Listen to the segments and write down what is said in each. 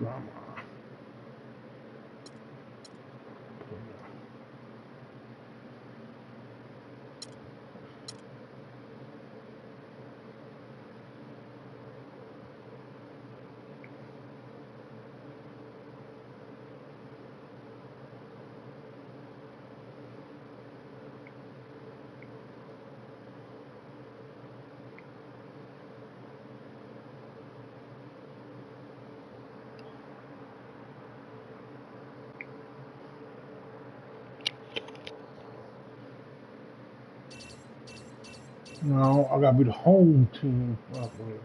drama. No, I gotta be the home team. Oh, whatever.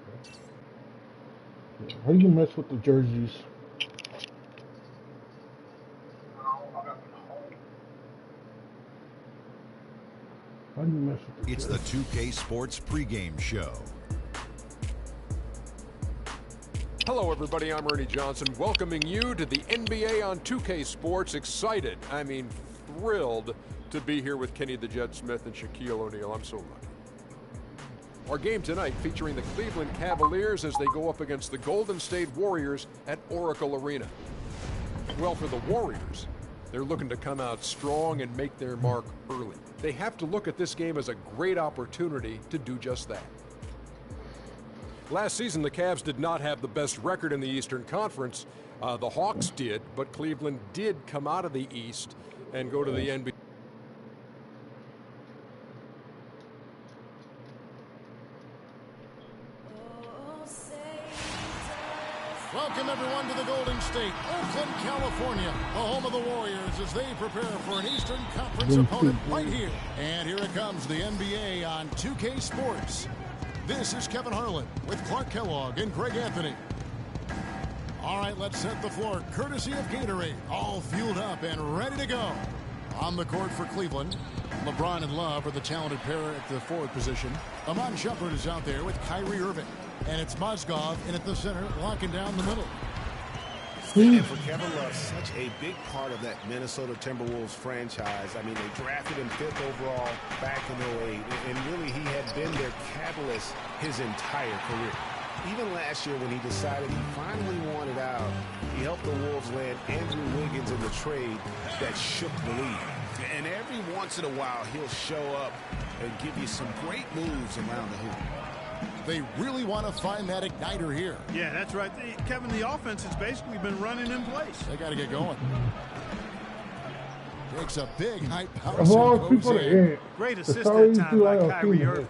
Yeah, why do you mess with the jerseys? Why do you mess with the It's the jerseys? 2K Sports pregame show. Hello, everybody. I'm Ernie Johnson, welcoming you to the NBA on 2K Sports. Excited, I mean thrilled, to be here with Kenny the Jet Smith and Shaquille O'Neal. I'm so lucky. Our game tonight featuring the Cleveland Cavaliers as they go up against the Golden State Warriors at Oracle Arena. Well, for the Warriors, they're looking to come out strong and make their mark early. They have to look at this game as a great opportunity to do just that. Last season, the Cavs did not have the best record in the Eastern Conference. The Hawks did, but Cleveland did come out of the East and go to the NBA. Welcome, everyone, to the Golden State, Oakland, California, the home of the Warriors as they prepare for an Eastern Conference opponent right here. And here it comes, the NBA on 2K Sports. This is Kevin Harlan with Clark Kellogg and Greg Anthony. All right, let's set the floor, courtesy of Gatorade, all fueled up and ready to go. On the court for Cleveland, LeBron and Love are the talented pair at the forward position. Amon Shumpert is out there with Kyrie Irving. And it's Mozgov in at the center, locking down the middle. And for Kevin Love, such a big part of that Minnesota Timberwolves franchise. I mean, they drafted him 5th overall back in 08, and really he had been their catalyst his entire career. Even last year when he decided he finally wanted out, he helped the Wolves land Andrew Wiggins in the trade that shook the league. And every once in a while, he'll show up and give you some great moves around the hoop. They really want to find that igniter here. Yeah, that's right. Kevin, the offense has basically been running in place. They got to get going. Takes a big height power. Of all people, Great assist that time by Kyrie Irving.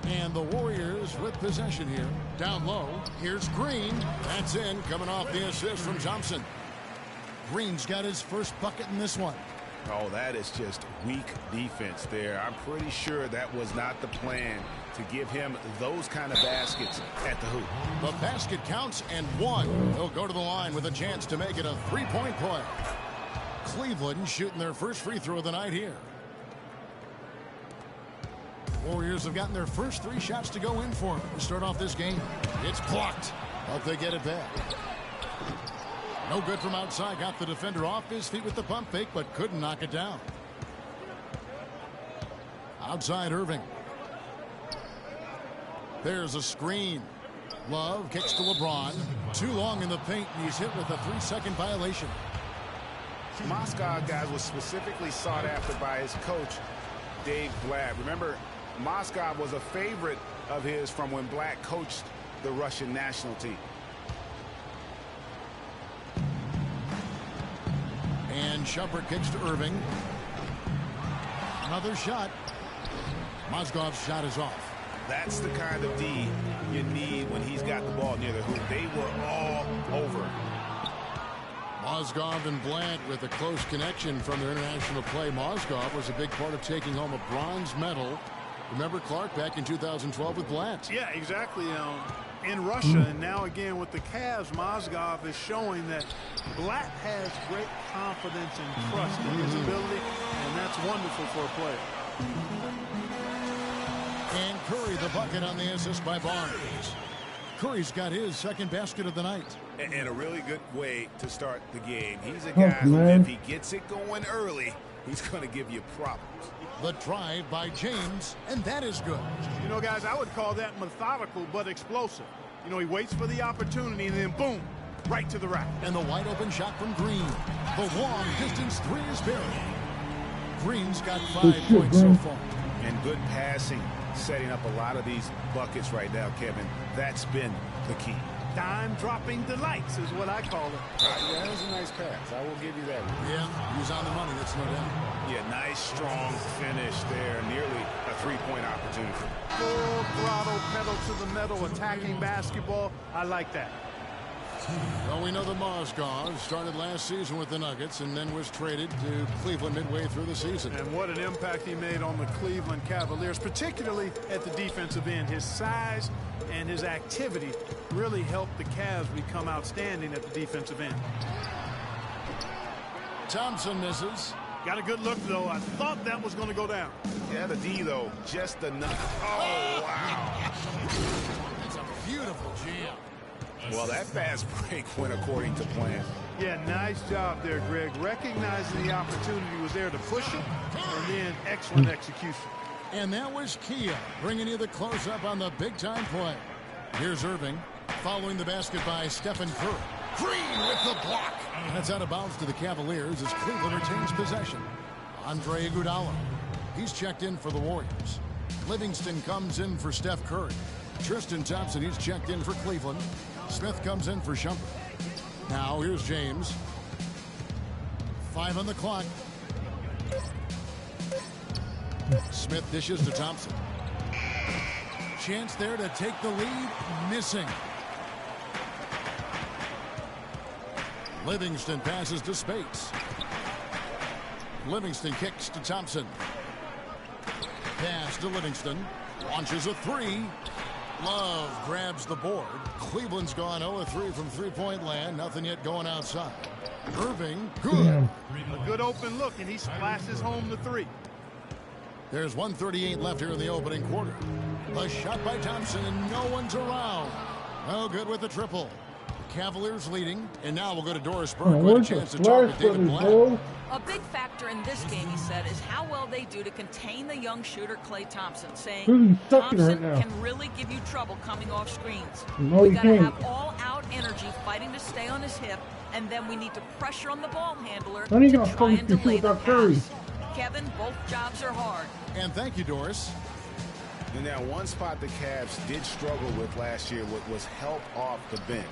And the Warriors with possession here. Down low. Here's Green. That's in. Coming off the assist from Thompson. Green's got his first bucket in this one. Oh, that is just weak defense there. I'm pretty sure that was not the plan to give him those kind of baskets at the hoop. The basket counts and one. He'll go to the line with a chance to make it a three-point play. Cleveland shooting their first free throw of the night here. Warriors have gotten their first 3 shots to go in for them to start off this game. It's blocked, but they get it back. No good from outside. Got the defender off his feet with the pump fake, but couldn't knock it down. Outside Irving. There's a screen. Love kicks to LeBron. Too long in the paint, and he's hit with a 3-second violation. Mozgov, guys, was specifically sought after by his coach, Dave Blatt. Remember, Mozgov was a favorite of his from when Blatt coached the Russian national team. And Shumpert kicks to Irving. Another shot. Mozgov's shot is off. That's the kind of D you need when he's got the ball near the hoop. They were all over. Mozgov and Blant with a close connection from their international play. Mozgov was a big part of taking home a bronze medal. Remember Clark back in 2012 with Blant? Yeah, exactly. In Russia, and now again with the Cavs, Mozgov is showing that Blatt has great confidence and trust in his ability, and that's wonderful for a player. And Curry the bucket on the assist by Barnes. Curry's got his second basket of the night. And a really good way to start the game. He's a guy who, if he gets it going early, he's going to give you problems. The drive by James, and that is good. You know, guys, I would call that methodical but explosive. You know, he waits for the opportunity, and then boom, right to the rack. And the wide open shot from Green. The long distance three is buried. Green's got 5 points so far. And good passing, setting up a lot of these buckets right now, Kevin. That's been the key. Dime-dropping delights is what I call it. Yeah, that was a nice pass. I will give you that. Yeah, he's on the money, that's no doubt. Yeah, nice, strong finish there. Nearly a three-point opportunity. Full throttle, pedal to the metal, attacking basketball. I like that. Well, we know that Mozgov started last season with the Nuggets and then was traded to Cleveland midway through the season. And what an impact he made on the Cleveland Cavaliers, particularly at the defensive end. His size and his activity really helped the Cavs become outstanding at the defensive end. Thompson misses. Got a good look, though. I thought that was going to go down. Yeah, the D, though, just enough. Oh, wow. It's a beautiful jam. Well, that fast break went according to plan. Yeah, nice job there, Greg. Recognizing the opportunity was there to push it, and then excellent execution. And that was Kia bringing you the close-up on the big-time play. Here's Irving following the basket by Stephen Curry. Green with the block. That's out of bounds to the Cavaliers as Cleveland retains possession. Andre Iguodala. He's checked in for the Warriors. Livingston comes in for Steph Curry. Tristan Thompson, he's checked in for Cleveland. Smith comes in for Shumpert. Now here's James. 5 on the clock. Smith dishes to Thompson. Chance there to take the lead. Missing. Livingston passes to Spates. Livingston kicks to Thompson. Pass to Livingston. Launches a three. Love grabs the board. Cleveland's gone 0-3 from three-point land. Nothing yet going outside. Irving, good. A good open look, and he splashes home the three. There's 1:38 left here in the opening quarter. A shot by Thompson, and no one's around. No good with the triple. The Cavaliers leading, and now we'll go to Doris Burke with a chance to talk to David Blatt. A big factor in this game, he said, is how well they do to contain the young shooter Klay Thompson, saying Thompson can really give you trouble coming off screens. We got to have all-out energy fighting to stay on his hip, and then we need to pressure on the ball handler to try and delay the pass. Kevin, both jobs are hard. And thank you, Doris. And now one spot the Cavs did struggle with last year was help off the bench.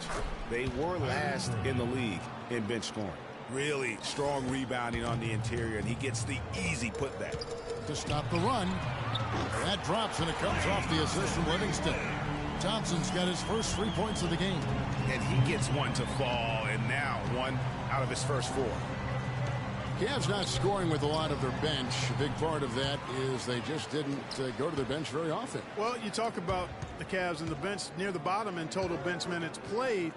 They were last in the league in bench scoring. Really strong rebounding on the interior, and he gets the easy putback. To stop the run. That drops, and it comes off the assist from Livingston. Thompson's got his first 3 points of the game. And he gets one to fall, and now one out of his first 4. Cavs not scoring with a lot of their bench. A big part of that is they just didn't go to their bench very often. Well, you talk about the Cavs and the bench near the bottom in total bench minutes played.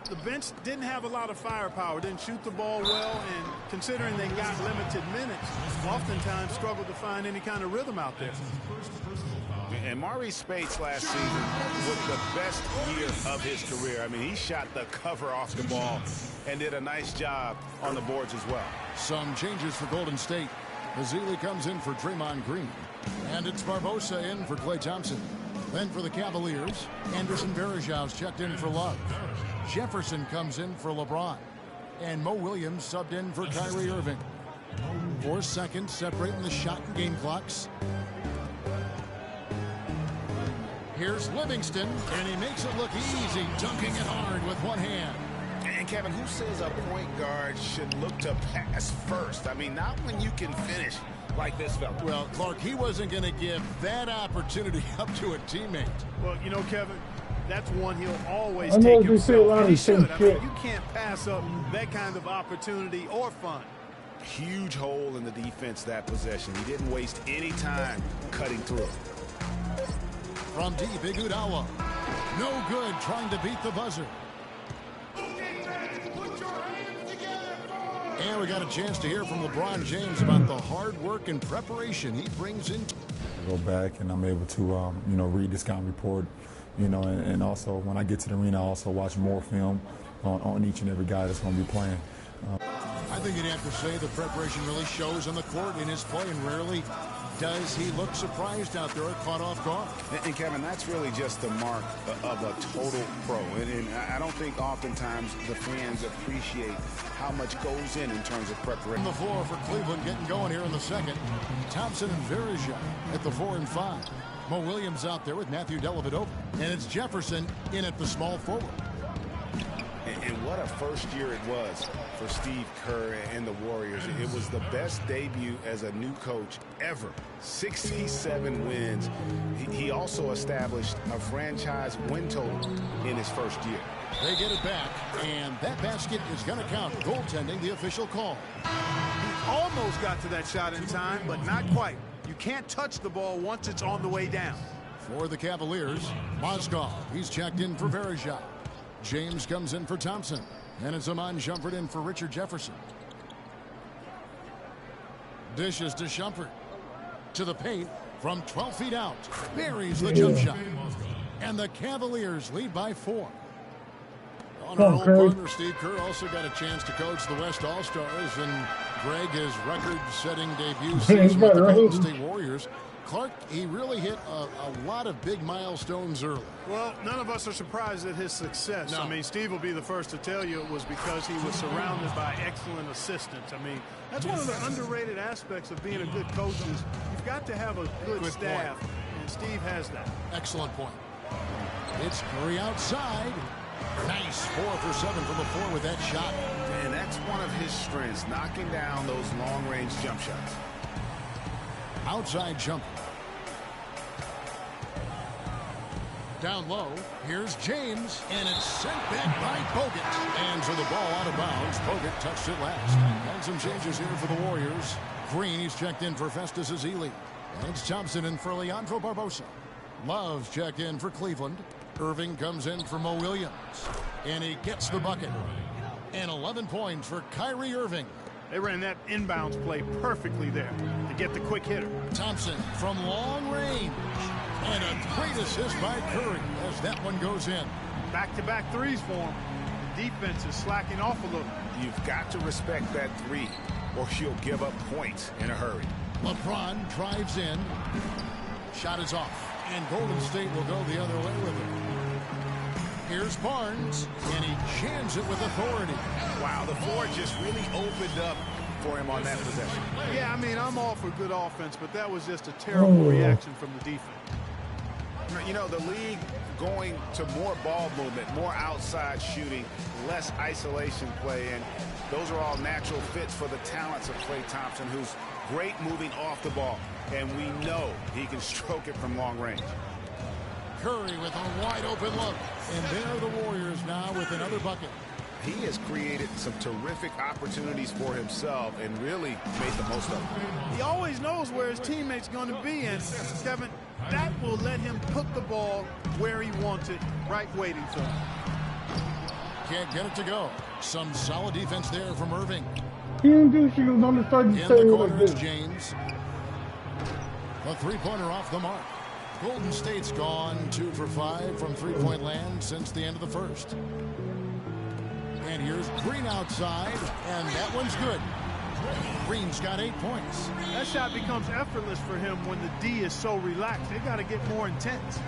The bench didn't have a lot of firepower, didn't shoot the ball well, and considering they got limited minutes, oftentimes struggled to find any kind of rhythm out there. And Maurice Spates last season was the best year of his career. I mean, he shot the cover off the ball and did a nice job on the boards as well. Some changes for Golden State. Mazzilli comes in for Draymond Green. And it's Barbosa in for Klay Thompson. Then for the Cavaliers, Anderson Varejão's checked in for Love. Jefferson comes in for LeBron. And Mo Williams subbed in for Kyrie Irving. 4 seconds separating the shot and game clocks. Here's Livingston, and he makes it look easy, dunking it hard with one hand. And Kevin, who says a point guard should look to pass first? I mean, not when you can finish like this fella. Well, Clark, he wasn't going to give that opportunity up to a teammate. Well, you know, Kevin, that's one he'll always take himself. And he should. I mean, you can't pass up that kind of opportunity or fun. Huge hole in the defense that possession. He didn't waste any time cutting through. From deep, Iguodala. No good trying to beat the buzzer. And we got a chance to hear from LeBron James about the hard work and preparation he brings in. I go back and I'm able to, read the scouting report, and also when I get to the arena, I also watch more film on each and every guy that's going to be playing. I think you'd have to say the preparation really shows on the court in his play, and rarely does he look surprised out there or caught off guard. And Kevin, that's really just the mark of a total pro. And I don't think oftentimes the fans appreciate how much goes in terms of preparation. On the floor for Cleveland getting going here in the second. Thompson and Verija at the 4 and 5. Mo Williams out there with Matthew Dellavedova. And it's Jefferson in at the small forward. And what a first year it was for Steve Kerr and the Warriors. It was the best debut as a new coach ever. 67 wins. He also established a franchise win total in his first year. They get it back, and that basket is going to count. Goaltending, the official call. He almost got to that shot in time, but not quite. You can't touch the ball once it's on the way down. For the Cavaliers, Mozgov. He's checked in for Verija. James comes in for Thompson. And it's Iman Shumpert in for Richard Jefferson. Dishes to Shumpert. To the paint from 12 feet out. Buries the jump shot. And the Cavaliers lead by 4. On our old partner, Steve Kerr also got a chance to coach the West All-Stars. And Greg, his record-setting debut season with the Golden State Warriors. Clark, he really hit a lot of big milestones early. Well, none of us are surprised at his success. No. I mean, Steve will be the first to tell you it was because he was surrounded by excellent assistants. I mean, that's one of the underrated aspects of being a good coach is you've got to have a good staff, and Steve has that. Excellent point. It's Curry outside. Nice 4 for 7 from the floor with that shot. And that's one of his strengths, knocking down those long-range jump shots. Outside jumper. Down low. Here's James. And it's sent back by Bogut. And so the ball out of bounds. Bogut touched it last. And some changes here for the Warriors. Green, he's checked in for Festus Ezeli. And it's Thompson in for Leandro Barbosa. Love's checked in for Cleveland. Irving comes in for Mo Williams. And he gets the bucket. And 11 points for Kyrie Irving. They ran that inbounds play perfectly there to get the quick hitter. Thompson from long range. And a great assist by Curry as that one goes in. Back-to-back threes for him. Defense is slacking off a little. You've got to respect that three, or she'll give up points in a hurry. LeBron drives in. Shot is off. And Golden State will go the other way with it. Here's Barnes, and he jams it with authority. Wow, the floor just really opened up for him on that possession. Yeah, I mean, I'm all for good offense, but that was just a terrible reaction from the defense. You know, the league going to more ball movement, more outside shooting, less isolation play, and those are all natural fits for the talents of Klay Thompson, who's great moving off the ball, and we know he can stroke it from long range. Curry with a wide open look. And there are the Warriors now with another bucket. He has created some terrific opportunities for himself and really made the most of it. He always knows where his teammate's going to be, and Kevin, that will let him put the ball where he wants it, right waiting for him. Can't get it to go. Some solid defense there from Irving. He didn't do shit on the side. In the corner is James. A three-pointer off the mark. Golden State's gone 2 for 5 from three-point land since the end of the first. And here's Green outside, and that one's good. Green's got 8 points. That shot becomes effortless for him when the D is so relaxed. They got to get more intense.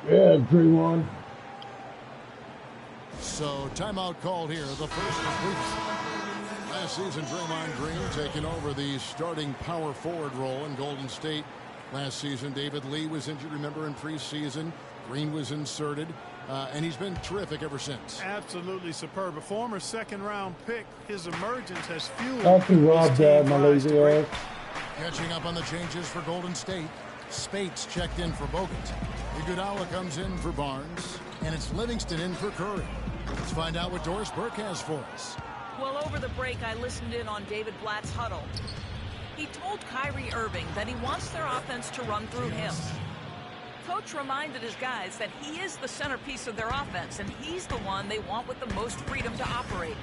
Yeah, Draymond. So timeout called here. The first is brief. Last season, Draymond Green taking over the starting power forward role in Golden State. Last season, David Lee was injured, remember, in preseason. Green was inserted, and he's been terrific ever since. Absolutely superb. A former second-round pick, his emergence has fueled. Don't be robbed, Dad, my lazy ass. Catching up on the changes for Golden State. Spates checked in for Bogut. Iguodala comes in for Barnes, and it's Livingston in for Curry. Let's find out what Doris Burke has for us. Well, over the break, I listened in on David Blatt's huddle. He told Kyrie Irving that he wants their offense to run through him. Coach reminded his guys that he is the centerpiece of their offense, and he's the one they want with the most freedom to operate.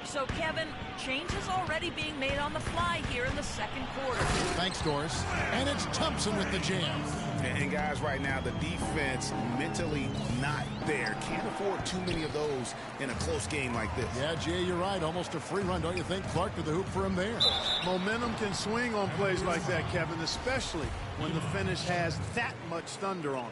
So, Kevin, change is already being made on the fly here in the second quarter. Thanks, Doris. And it's Thompson with the jam. And guys, right now, the defense mentally not there. Can't afford too many of those in a close game like this. Yeah, Jay, you're right. Almost a free run, don't you think? Clark to the hoop for him there. Momentum can swing on plays like that, Kevin, especially when the finish has that much thunder on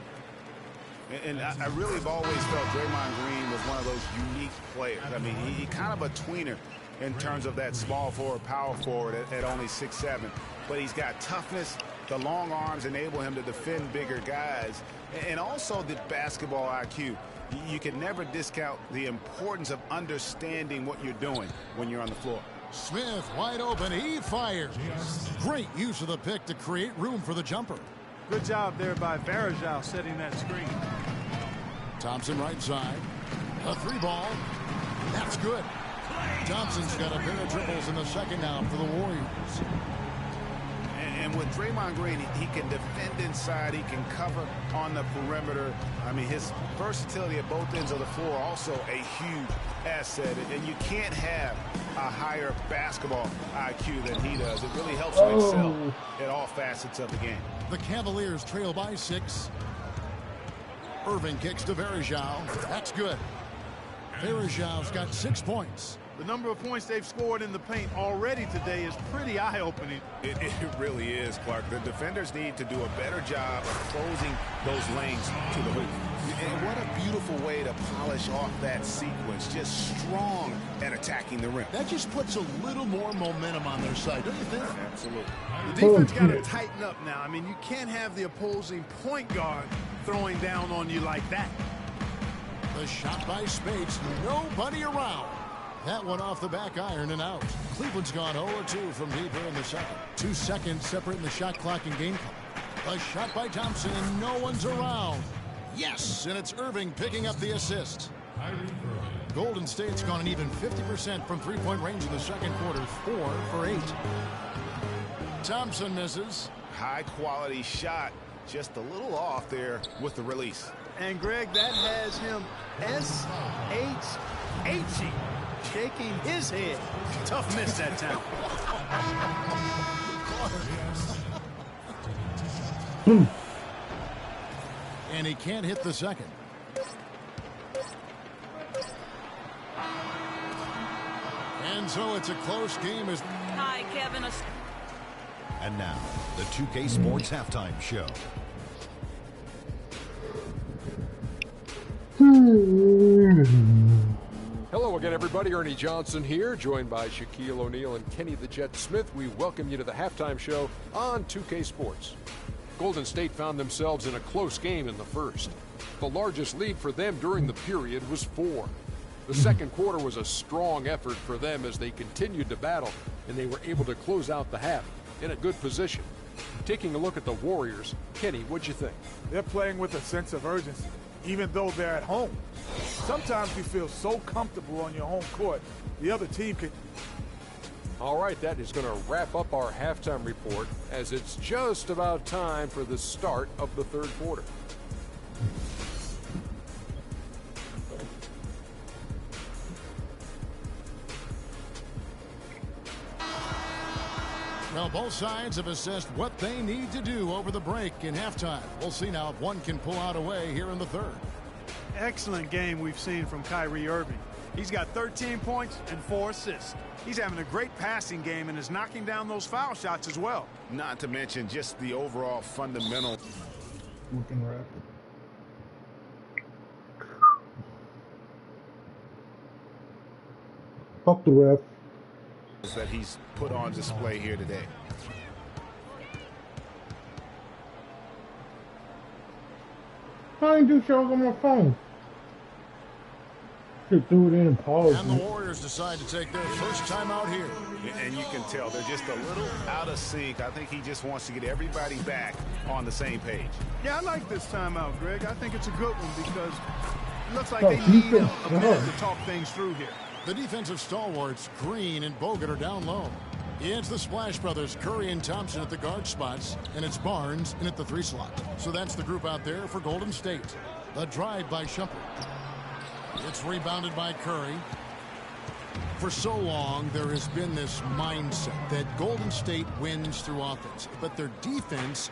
it. And I really have always felt Draymond Green was one of those unique players. I mean, he kind of a tweener in terms of that small forward, power forward at only 6'7". But he's got toughness. The long arms enable him to defend bigger guys. And also the basketball IQ. You can never discount the importance of understanding what you're doing when you're on the floor. Smith wide open. He fires. Great use of the pick to create room for the jumper. Good job there by Varejao setting that screen. Thompson right side. A three ball. That's good. Thompson's got a pair of dribbles in the second now for the Warriors. And with Draymond Green, he can defend inside. He can cover on the perimeter. I mean, his versatility at both ends of the floor also a huge asset. And you can't have a higher basketball IQ than he does. It really helps him excel at all facets of the game. The Cavaliers trail by 6. Irving kicks to Varejao. That's good. Varejao's got 6 points. The number of points they've scored in the paint already today is pretty eye-opening. It really is, Clark. The defenders need to do a better job of closing those lanes to the hoop. And what a beautiful way to polish off that sequence. Just strong at attacking the rim. That just puts a little more momentum on their side, don't you think? Absolutely. The defense got to tighten up now. I mean, you can't have the opposing point guard throwing down on you like that. The shot by Spades. Nobody around. That one off the back iron and out. Cleveland's gone 0-2 from deep here in the second. 2 seconds separating the shot clock and game clock. A shot by Thompson and no one's around. Yes, and it's Irving picking up the assist. Golden State's gone an even 50% from three-point range in the second quarter. 4 for 8. Thompson misses. High quality shot. Just a little off there with the release. And Greg, that has him SHHing. Shaking his head. Tough miss that time. And he can't hit the second. And so it's a close game. Hi, Kevin. And now, the 2K Sports Halftime Show. Hello again, everybody. Ernie Johnson here, joined by Shaquille O'Neal and Kenny the Jet Smith. We welcome you to the halftime show on 2K Sports. Golden State found themselves in a close game in the first. The largest lead for them during the period was 4. The second quarter was a strong effort for them as they continued to battle, and they were able to close out the half in a good position. Taking a look at the Warriors, Kenny, what'd you think? They're playing with a sense of urgency, even though they're at home. Sometimes you feel so comfortable on your home court, the other team can... All right, that is going to wrap up our halftime report as it's just about time for the start of the third quarter. Well, both sides have assessed what they need to do over the break in halftime. We'll see now if one can pull out a way here in the third. Excellent game we've seen from Kyrie Irving. He's got 13 points and 4 assists. He's having a great passing game and is knocking down those foul shots as well. Not to mention just the overall fundamental. Looking rapid. Fuck the ref. That he's put on display here today. I ain't do shows on my phone. Just threw it in and paused. And the Warriors decide to take their first time out here. And you can tell they're just a little out of sync. I think he just wants to get everybody back on the same page. Yeah, I like this timeout, Greg. I think it's a good one because it looks like they need a minute to talk things through here. The defensive stalwarts, Green and Bogut, are down low. It's the Splash Brothers, Curry and Thompson at the guard spots, and it's Barnes in at the 3 slot. So that's the group out there for Golden State. A drive by Shumpert. It's rebounded by Curry. For so long, there has been this mindset that Golden State wins through offense, but their defense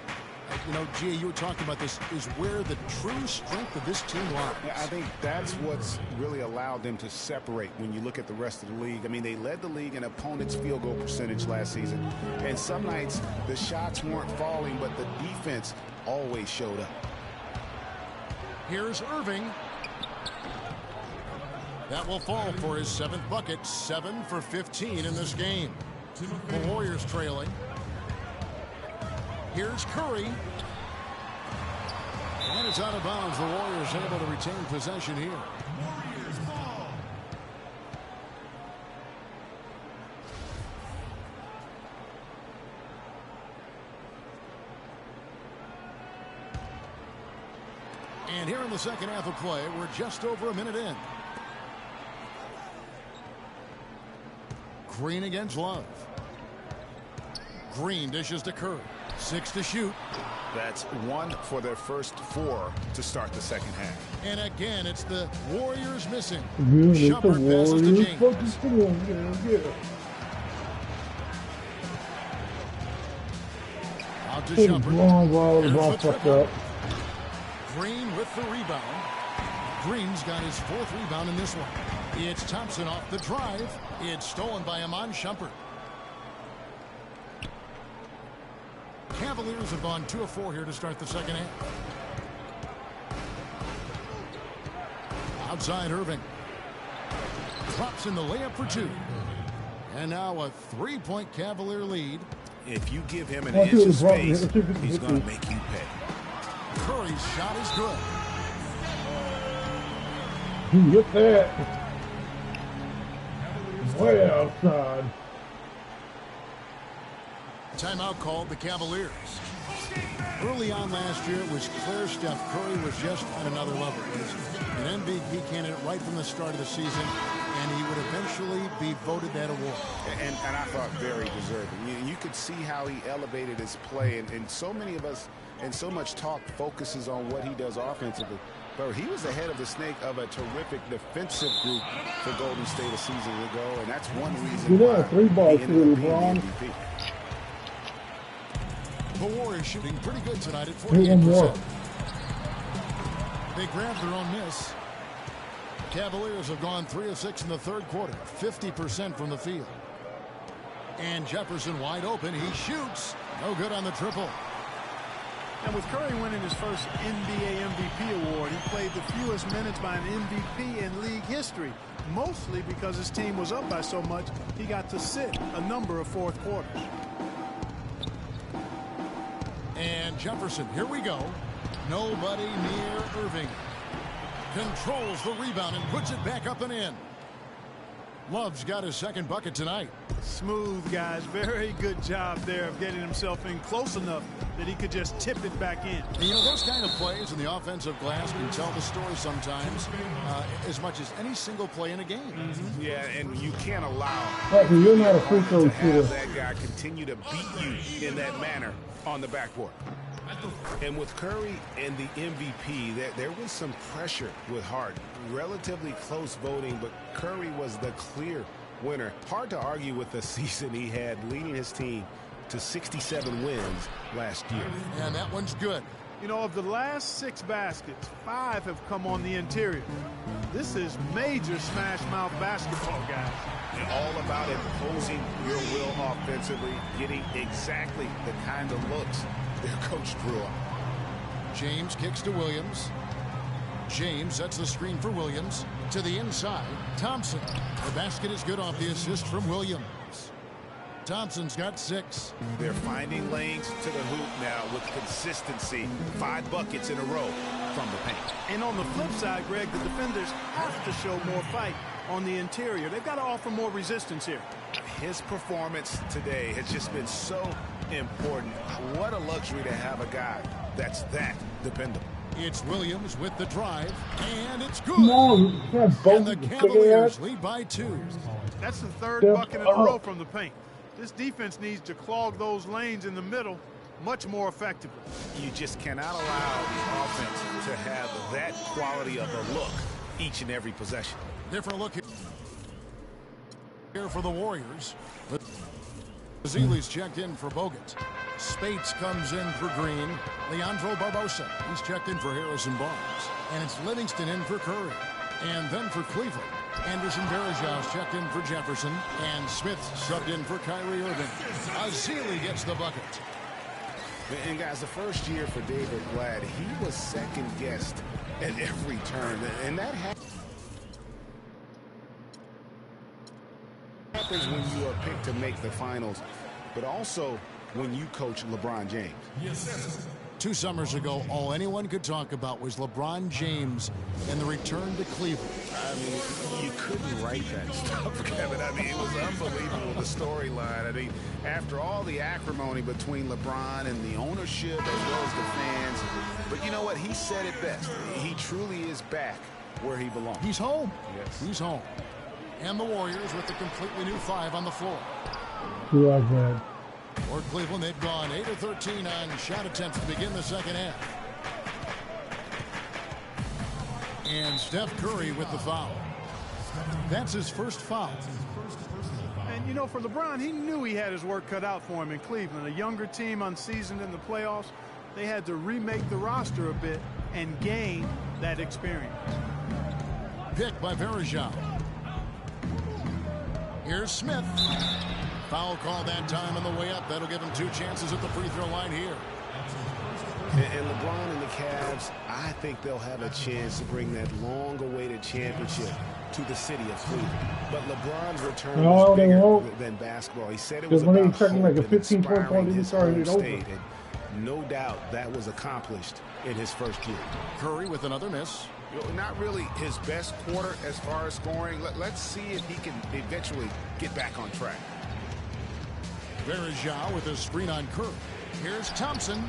you know, Gia, you were talking about this, is where the true strength of this team lies. I think that's what's really allowed them to separate when you look at the rest of the league. I mean, they led the league in opponents' field goal percentage last season. And some nights the shots weren't falling, but the defense always showed up. Here's Irving. That will fall for his 7th bucket. 7 for 15 in this game. The Warriors trailing. Here's Curry. And it's out of bounds. The Warriors able to retain possession here. And here in the second half of play, we're just over a minute in. Green against Love. Green dishes to Curry. 6 to shoot. That's 1 for their first 4 to start the second half. And again, it's the Warriors missing. Yeah, Shumpert passes to James. Out to Shumpert. Green with the rebound. Green's got his 4th rebound in this one. It's Thompson off the drive. It's stolen by Amon Shumpert. Cavaliers have gone 2 of 4 here to start the second half. Outside Irving. Drops in the layup for 2. And now a 3-point Cavalier lead. If you give him an inch of space, he's going to make you pay. Curry's shot is good. Get that. Way outside. Timeout called the Cavaliers. Early on last year, it was clear Steph Curry was just on another level. He's an MVP candidate right from the start of the season, and he would eventually be voted that award. And I thought very deserving. You could see how he elevated his play, and so many of us, and so much talk focuses on what he does offensively. But he was the head of the snake of a terrific defensive group for Golden State a season ago, and that's one reason why 3 balls he to ended up LeBron. being the MVP. The Warriors shooting pretty good tonight at 48%. They grabbed their own miss. Cavaliers have gone 3 of 6 in the 3rd quarter. 50% from the field. And Jefferson wide open. He shoots. No good on the triple. And with Curry winning his first NBA MVP award, he played the fewest minutes by an MVP in league history, mostly because his team was up by so much he got to sit a number of 4th quarters. And Jefferson, here we go. Nobody near Irving. Controls the rebound and puts it back up and in. Love's got his 2nd bucket tonight. Smooth, guys. Very good job there of getting himself in close enough that he could just tip it back in. And you know, those kind of plays in the offensive glass can tell the story sometimes as much as any single play in a game. Mm-hmm. Yeah, and you can't allow You're not a free throw to shooter. have that guy continue to beat you in that manner on the backboard. And with Curry and the MVP, there was some pressure with Harden. Relatively close voting, but Curry was the clear winner. Hard to argue with the season he had, leading his team to 67 wins last year. And that one's good. You know, of the last 6 baskets, 5 have come on the interior. This is major smash mouth basketball, guys. And all about imposing your will offensively, getting exactly the kind of looks their coach drew up. James kicks to Williams. James sets the screen for Williams. To the inside, Thompson. The basket is good off the assist from Williams. Thompson's got 6. They're finding lanes to the hoop now with consistency. 5 buckets in a row from the paint. And on the flip side, Greg, the defenders have to show more fight on the interior. They've got to offer more resistance here. His performance today has just been so important. What a luxury to have a guy that's that dependable. It's Williams with the drive, and it's good. And the Cavaliers lead by 2. That's the 3rd bucket in a row from the paint. This defense needs to clog those lanes in the middle much more effectively. You just cannot allow the offense to have that quality of a look each and every possession. Different look here for the Warriors. Zeeley's checked in for Bogut. Spates comes in for Green. Leandro Barbosa, he's checked in for Harrison Barnes. And it's Livingston in for Curry. And then for Cleveland, Anderson Varejão's checked in for Jefferson. And Smith subbed in for Kyrie Irving. Azili gets the bucket. And guys, the first year for David Blatt, he was second guessed at every turn. And that happens when you are picked to make the finals, but also when you coach LeBron James. Yes. 2 summers ago, all anyone could talk about was LeBron James and the return to Cleveland. I mean, you couldn't write that stuff, Kevin. I mean, it was unbelievable, the storyline. I mean, after all the acrimony between LeBron and the ownership as well as the fans, but you know what? He said it best. He truly is back where he belongs. He's home. Yes. He's home. And the Warriors with a completely new 5 on the floor. You like that? For Cleveland, they've gone 8 of 13 on shot attempts to begin the second half. And Steph Curry with the foul. That's his first foul. And, you know, for LeBron, he knew he had his work cut out for him in Cleveland. A younger team, unseasoned in the playoffs. They had to remake the roster a bit and gain that experience. Pick by Varejão. Here's Smith. Foul call that time on the way up. That'll give him 2 chances at the free throw line here. And LeBron and the Cavs, I think they'll have a chance to bring that long-awaited championship to the city of Cleveland. But LeBron's return was bigger than basketball. He said it was about hope like a and 15 point inspiring his home over. state. And no doubt that was accomplished in his first year. Curry with another miss. You know, not really his best quarter as far as scoring. Let's see if he can eventually get back on track. Varejão with a screen on Curry. Here's Thompson.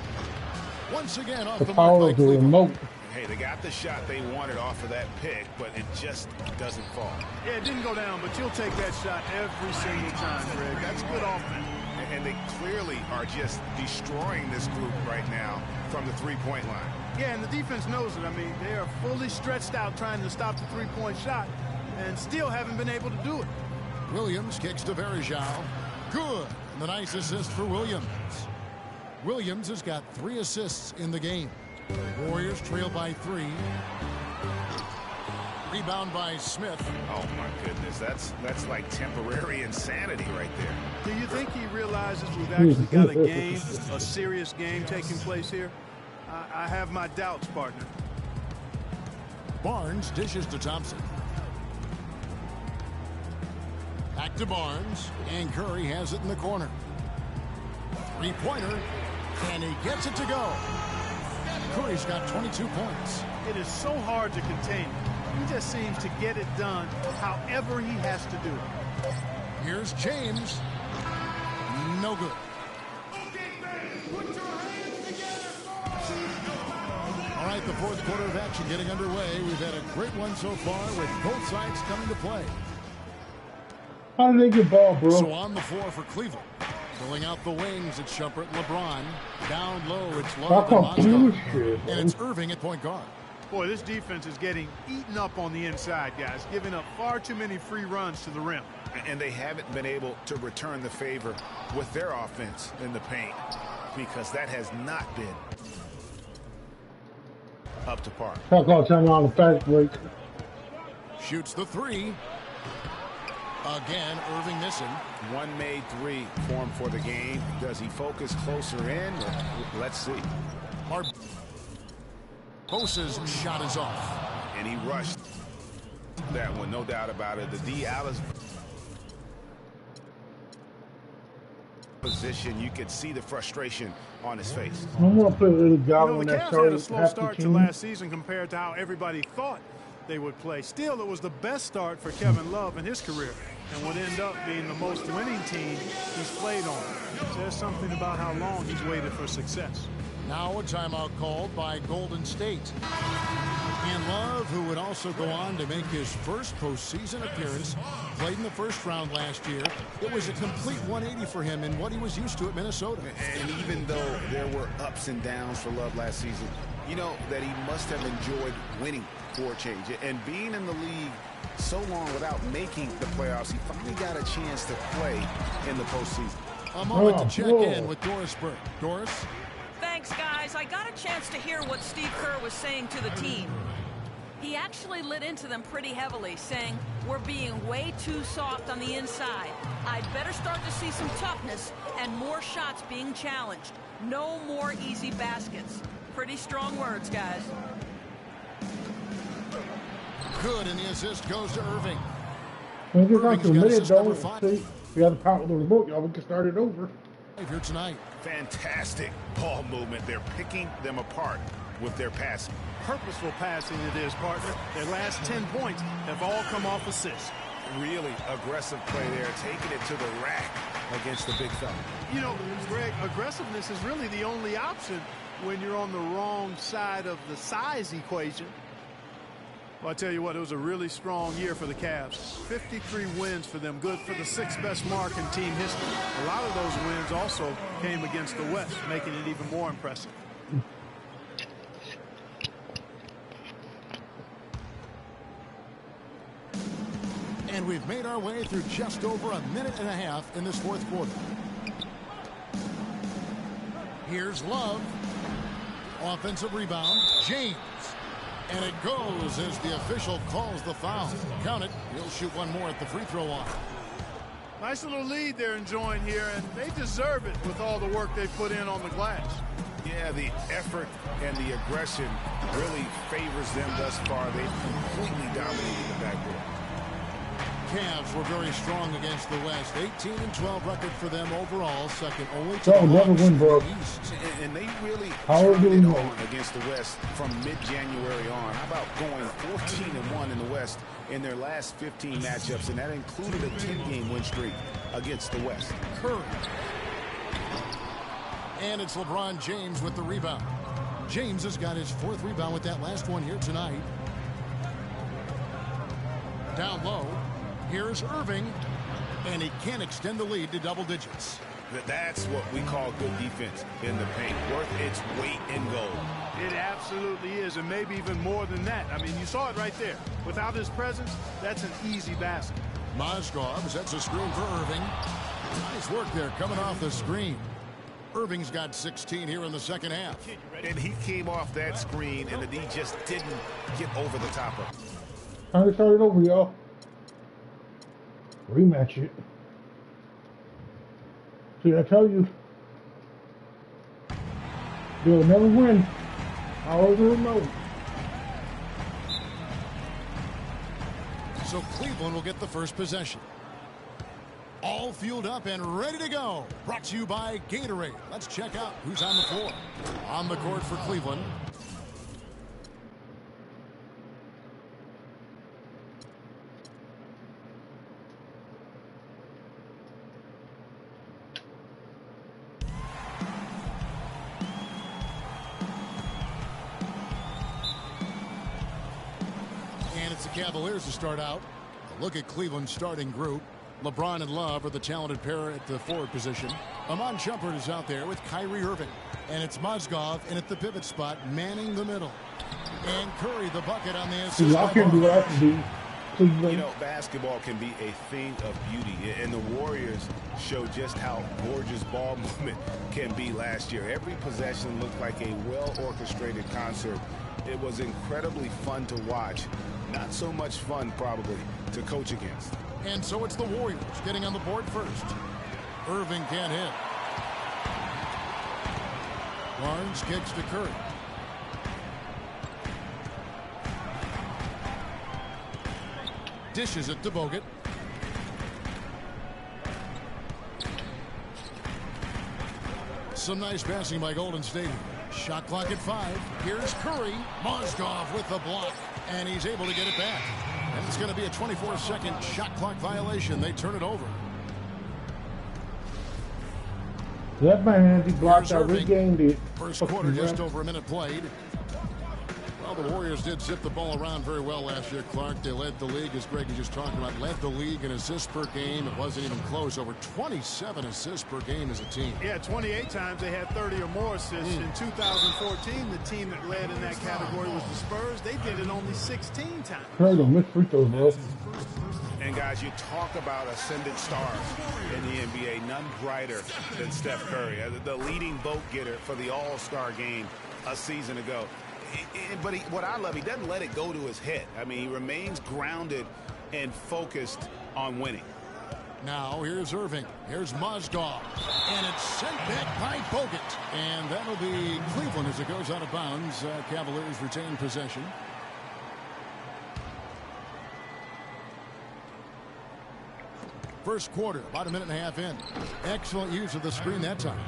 Once again off The the power mark of by the Cleveland. remote. Hey, they got the shot they wanted off of that pick, but it just doesn't fall. Yeah, it didn't go down, but you'll take that shot every single time, Greg. That's good offense. And they clearly are just destroying this group right now from the three-point line. Yeah, and the defense knows it. I mean, they are fully stretched out trying to stop the three-point shot and still haven't been able to do it. Williams kicks to Varejão. Good. And the nice assist for Williams. Williams has got 3 assists in the game. Warriors trail by 3. Rebound by Smith. Oh, my goodness. That's like temporary insanity right there. Do you think he realizes we've actually got a game, a serious game taking place here? I have my doubts, partner. Barnes dishes to Thompson. Back to Barnes. And Curry has it in the corner. 3-pointer. And he gets it to go. Curry's got 22 points. It is so hard to contain him. He just seems to get it done however he has to do it. Here's James. No good. All right, the 4th quarter of action getting underway. We've had a great one so far with both sides coming to play. How did they get ball, bro? So on the floor for Cleveland. Filling out the wings, it's Shumpert and LeBron. Down low, it's Love and Mozgov. And it's Irving at point guard. Boy, this defense is getting eaten up on the inside, guys, giving up far too many free runs to the rim. And they haven't been able to return the favor with their offense in the paint because that has not been up to par. Talk all the time on the fast break. Shoots the 3. Again, Irving missing. One made 3 for him for the game. Does he focus closer in? Let's see. Bosa's shot is off. And he rushed that one, no doubt about it. The D. Alice position, you could see the frustration on his face. I'm gonna put a little goblin The that Cavs had a started slow half start the to team. last season compared to how everybody thought they would play. Still, it was the best start for Kevin Love in his career and would end up being the most winning team he's played on. Says something about how long he's waited for success. Now a timeout called by Golden State. And Love, who would also go on to make his first postseason appearance, played in the first round last year. It was a complete 180 for him in what he was used to at Minnesota. And even though there were ups and downs for Love last season, you know that he must have enjoyed winning for a change. And being in the league so long without making the playoffs, he finally got a chance to play in the postseason. A moment to check in with Doris Burke. Doris? Thanks, guys. I got a chance to hear what Steve Kerr was saying to the team. He actually lit into them pretty heavily, saying, we're being way too soft on the inside. I'd better start to see some toughness and more shots being challenged. No more easy baskets. Pretty strong words, guys. Good, and the assist goes to Irving. When you got to minute, though, see, you got the power of the remote, y'all. We can start it over. Here tonight. Fantastic ball movement. They're picking them apart with their passing. Purposeful passing it is, partner. Their last 10 points have all come off assists. Really aggressive play there, taking it to the rack against the big fella. You know, Greg, aggressiveness is really the only option when you're on the wrong side of the size equation. Well, I tell you what, it was a really strong year for the Cavs. 53 wins for them, good for the 6th best mark in team history. A lot of those wins also came against the West, making it even more impressive. And we've made our way through just over a minute and a half in this fourth quarter. Here's Love. Offensive rebound. James. And it goes as the official calls the foul. Count it. He'll shoot one more at the free throw line. Nice little lead they're enjoying here, and they deserve it with all the work they've put in on the glass. Yeah, the effort and the aggression really favors them thus far. They've completely dominated the backcourt. Cavs were very strong against the West. 18-12 record for them overall. Second only to the never win, bro. East. And they really turned it on against the West from mid-January on. How about going 14-1 in the West in their last 15 matchups, and that included a 10-game win streak against the West. Curry. And it's LeBron James with the rebound. James has got his 4th rebound with that last one here tonight. Down low. Here's Irving, and he can't extend the lead to double digits. That's what we call good defense in the paint, worth its weight in gold. It absolutely is, and maybe even more than that. I mean, you saw it right there. Without his presence, that's an easy basket. Mozgov sets a screen for Irving. Nice work there coming off the screen. Irving's got 16 here in the second half. And he came off that screen, and the D just didn't get over the top of it. Time to start it over, y'all. Rematch it. See, I tell you, they'll never win. I already know. So Cleveland will get the first possession. All fueled up and ready to go. Brought to you by Gatorade. Let's check out who's on the floor. On the court for Cleveland. Cavaliers to start out. A look at Cleveland's starting group. LeBron and Love are the talented pair at the forward position. Amon Shumpert is out there with Kyrie Irving. And it's Mozgov in at the pivot spot, manning the middle. And Curry the bucket on the assist. I can do what I can do. You know, basketball can be a thing of beauty, and the Warriors show just how gorgeous ball movement can be last year. Every possession looked like a well-orchestrated concert. It was incredibly fun to watch. Not so much fun, probably, to coach against. And so it's the Warriors getting on the board first. Irving can't hit. Barnes kicks to Curry. Dishes it to Bogut. Some nice passing by Golden State. Shot clock at 5. Here's Curry. Mozgov with the block. And he's able to get it back. And it's going to be a 24-second shot clock violation. They turn it over. That man, he blocked out, regained it. First quarter, just over a minute played. Well, the Warriors did zip the ball around very well last year, Clark. They led the league, as Greg was just talking about, led the league in assists per game. It wasn't even close. Over 27 assists per game as a team. Yeah, 28 times they had 30 or more assists. In 2014, the team that led in that category was the Spurs. They did it only 16 times. Curry don't miss free throws, bro. And guys, you talk about ascendant stars in the NBA, none brighter than Steph Curry, the leading vote getter for the All-Star game a season ago. But what I love, he doesn't let it go to his head. I mean, he remains grounded and focused on winning. Now here's Irving. Here's Mozgov. And it's sent back by Bogut. And that'll be Cleveland as it goes out of bounds. Cavaliers retain possession. First quarter, about a minute and a half in. Excellent use of the screen that time.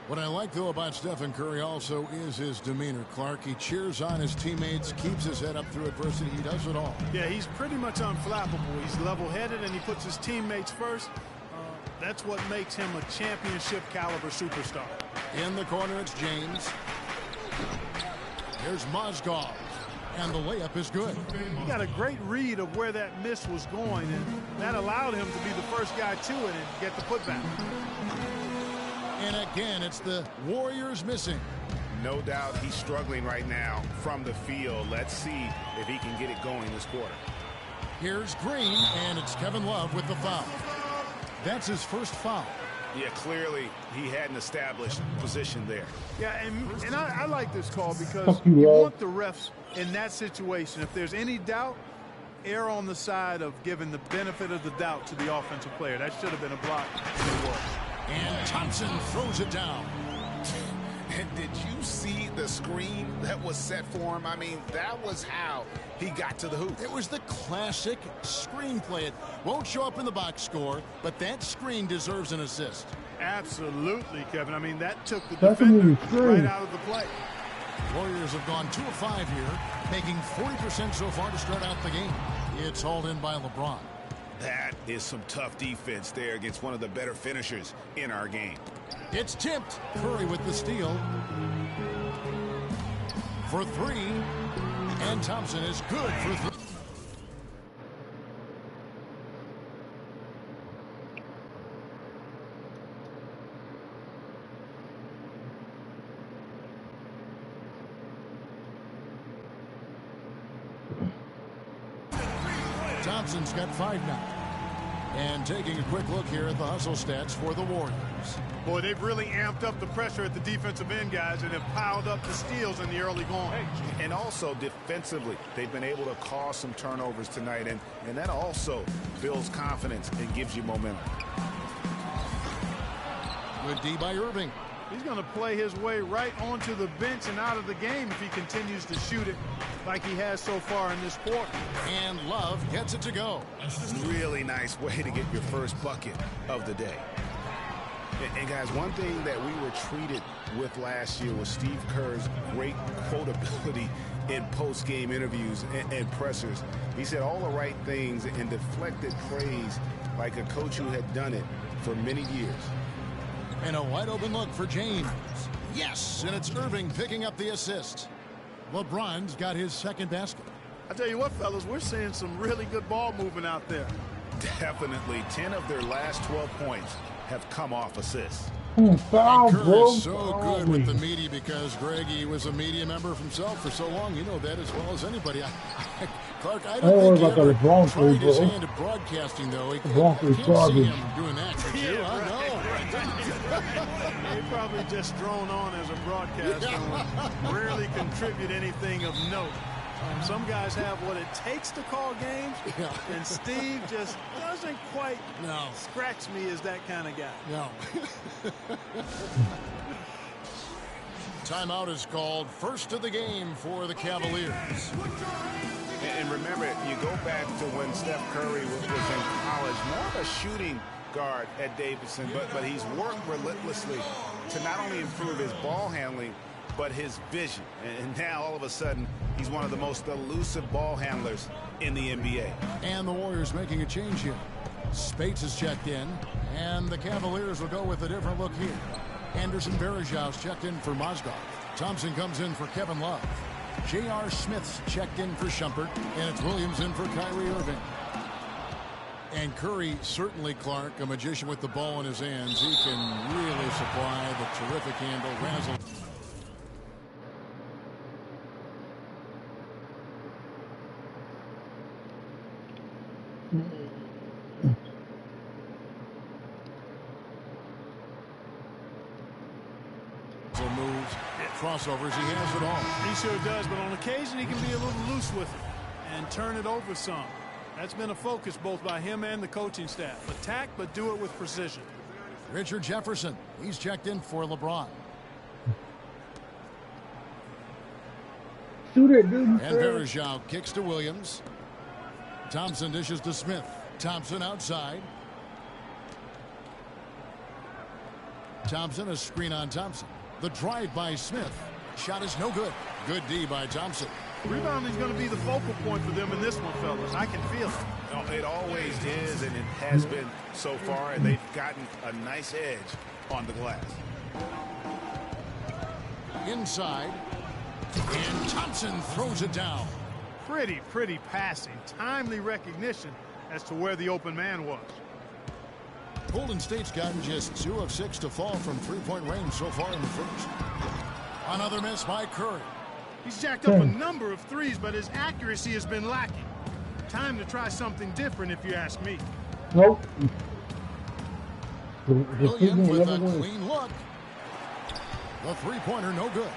What I like, though, about Stephen Curry also is his demeanor, Clark. He cheers on his teammates, keeps his head up through adversity. He does it all. Yeah, he's pretty much unflappable. He's level-headed, and he puts his teammates first. That's what makes him a championship-caliber superstar. In the corner, it's James. Here's Mozgov. And the layup is good. He got a great read of where that miss was going, and that allowed him to be the first guy to it and get the putback. And again, it's the Warriors missing. No doubt he's struggling right now from the field. Let's see if he can get it going this quarter. Here's Green, and it's Kevin Love with the foul. That's his first foul. Yeah, clearly he had an established position there. Yeah, and I like this call because you want the refs in that situation. If there's any doubt, err on the side of giving the benefit of the doubt to the offensive player. That should have been a block. And Thompson throws it down. And did you see the screen that was set for him? I mean, that was how he got to the hoop. It was the classic screen play. It won't show up in the box score, but that screen deserves an assist. Absolutely, Kevin. I mean, that took the defender right out of the play. Warriors have gone 2 of 5 here, making 40% so far to start out the game. It's hauled in by LeBron. That is some tough defense there against one of the better finishers in our game. It's tipped. Curry with the steal. For 3. And Thompson is good for 3. Thompson's got 5 now. And taking a quick look here at the hustle stats for the Warriors. Boy, they've really amped up the pressure at the defensive end, guys, and have piled up the steals in the early going. And also defensively, they've been able to cause some turnovers tonight, and that also builds confidence and gives you momentum. Good D by Irving. He's going to play his way right onto the bench and out of the game if he continues to shoot it like he has so far in this quarter. And Love gets it to go. Really nice way to get your first bucket of the day. And guys, one thing that we were treated with last year was Steve Kerr's great quotability in post-game interviews and pressers. He said all the right things and deflected praise like a coach who had done it for many years. And a wide open look for James. Yes, and it's Irving picking up the assist. LeBron's got his second basket. I tell you what, fellas, we're seeing some really good ball movement out there. Definitely. 10 of their last 12 points have come off assists. Foul, Kerr bro. is so good with the media because, Greg, he was a media member himself for so long. You know that as well as anybody. Clark, I don't think he ever tried his hand at broadcasting, though. He can't see him doing that, could you? I know. He probably just thrown on as a broadcaster and rarely contribute anything of note. Some guys have what it takes to call games, and Steve just doesn't quite scratch me as that kind of guy. No. Timeout is called. First of the game for the Cavaliers. And remember, you go back to when Steph Curry was in college, more of a shooting guard at Davidson, but he's worked relentlessly to not only improve his ball handling, but his vision. And now, all of a sudden, he's one of the most elusive ball handlers in the NBA. And the Warriors making a change here. Spates is checked in, and the Cavaliers will go with a different look here. Anderson Varejau's checked in for Mozgov. Thompson comes in for Kevin Love. J.R. Smith's checked in for Shumpert, and it's Williams in for Kyrie Irving. And Curry, certainly, Clark, a magician with the ball in his hands. He can really supply the terrific handle, razzle. Moves, crossovers, he has it all. He sure does, but on occasion he can be a little loose with it and turn it over some. That's been a focus both by him and the coaching staff. Attack, but do it with precision. Richard Jefferson, he's checked in for LeBron. Shoot it, dude. And Verajao kicks to Williams. Thompson dishes to Smith. Thompson outside. Thompson, a screen on Thompson. The drive by Smith. Shot is no good. Good D by Thompson. Rebounding is going to be the focal point for them in this one, fellas. I can feel it. No, it always is, and it has been so far, and they've gotten a nice edge on the glass. Inside. And Thompson throws it down. Pretty passing. Timely recognition as to where the open man was. Golden State's gotten just 2 of 6 to fall from three-point range so far in the first. Another miss by Curry. He's jacked up a number of threes, but his accuracy has been lacking. Time to try something different, if you ask me. Nope. Williams with a clean look. The three-pointer no good.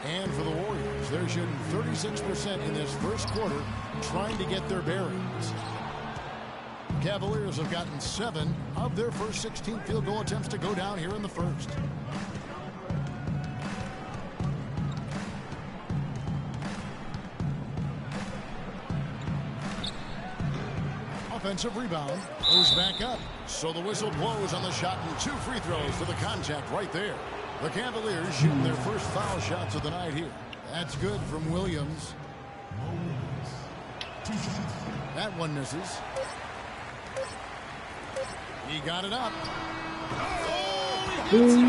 And for the Warriors, they're shooting 36% in this first quarter, trying to get their bearings. Cavaliers have gotten 7 of their first 16 field goal attempts to go down here in the first. Offensive rebound goes back up. So the whistle blows on the shot and 2 free throws to the contact right there. The Cavaliers shooting their first foul shots of the night here. That's good from Williams. That one misses. He got it up. Oh, he hits it.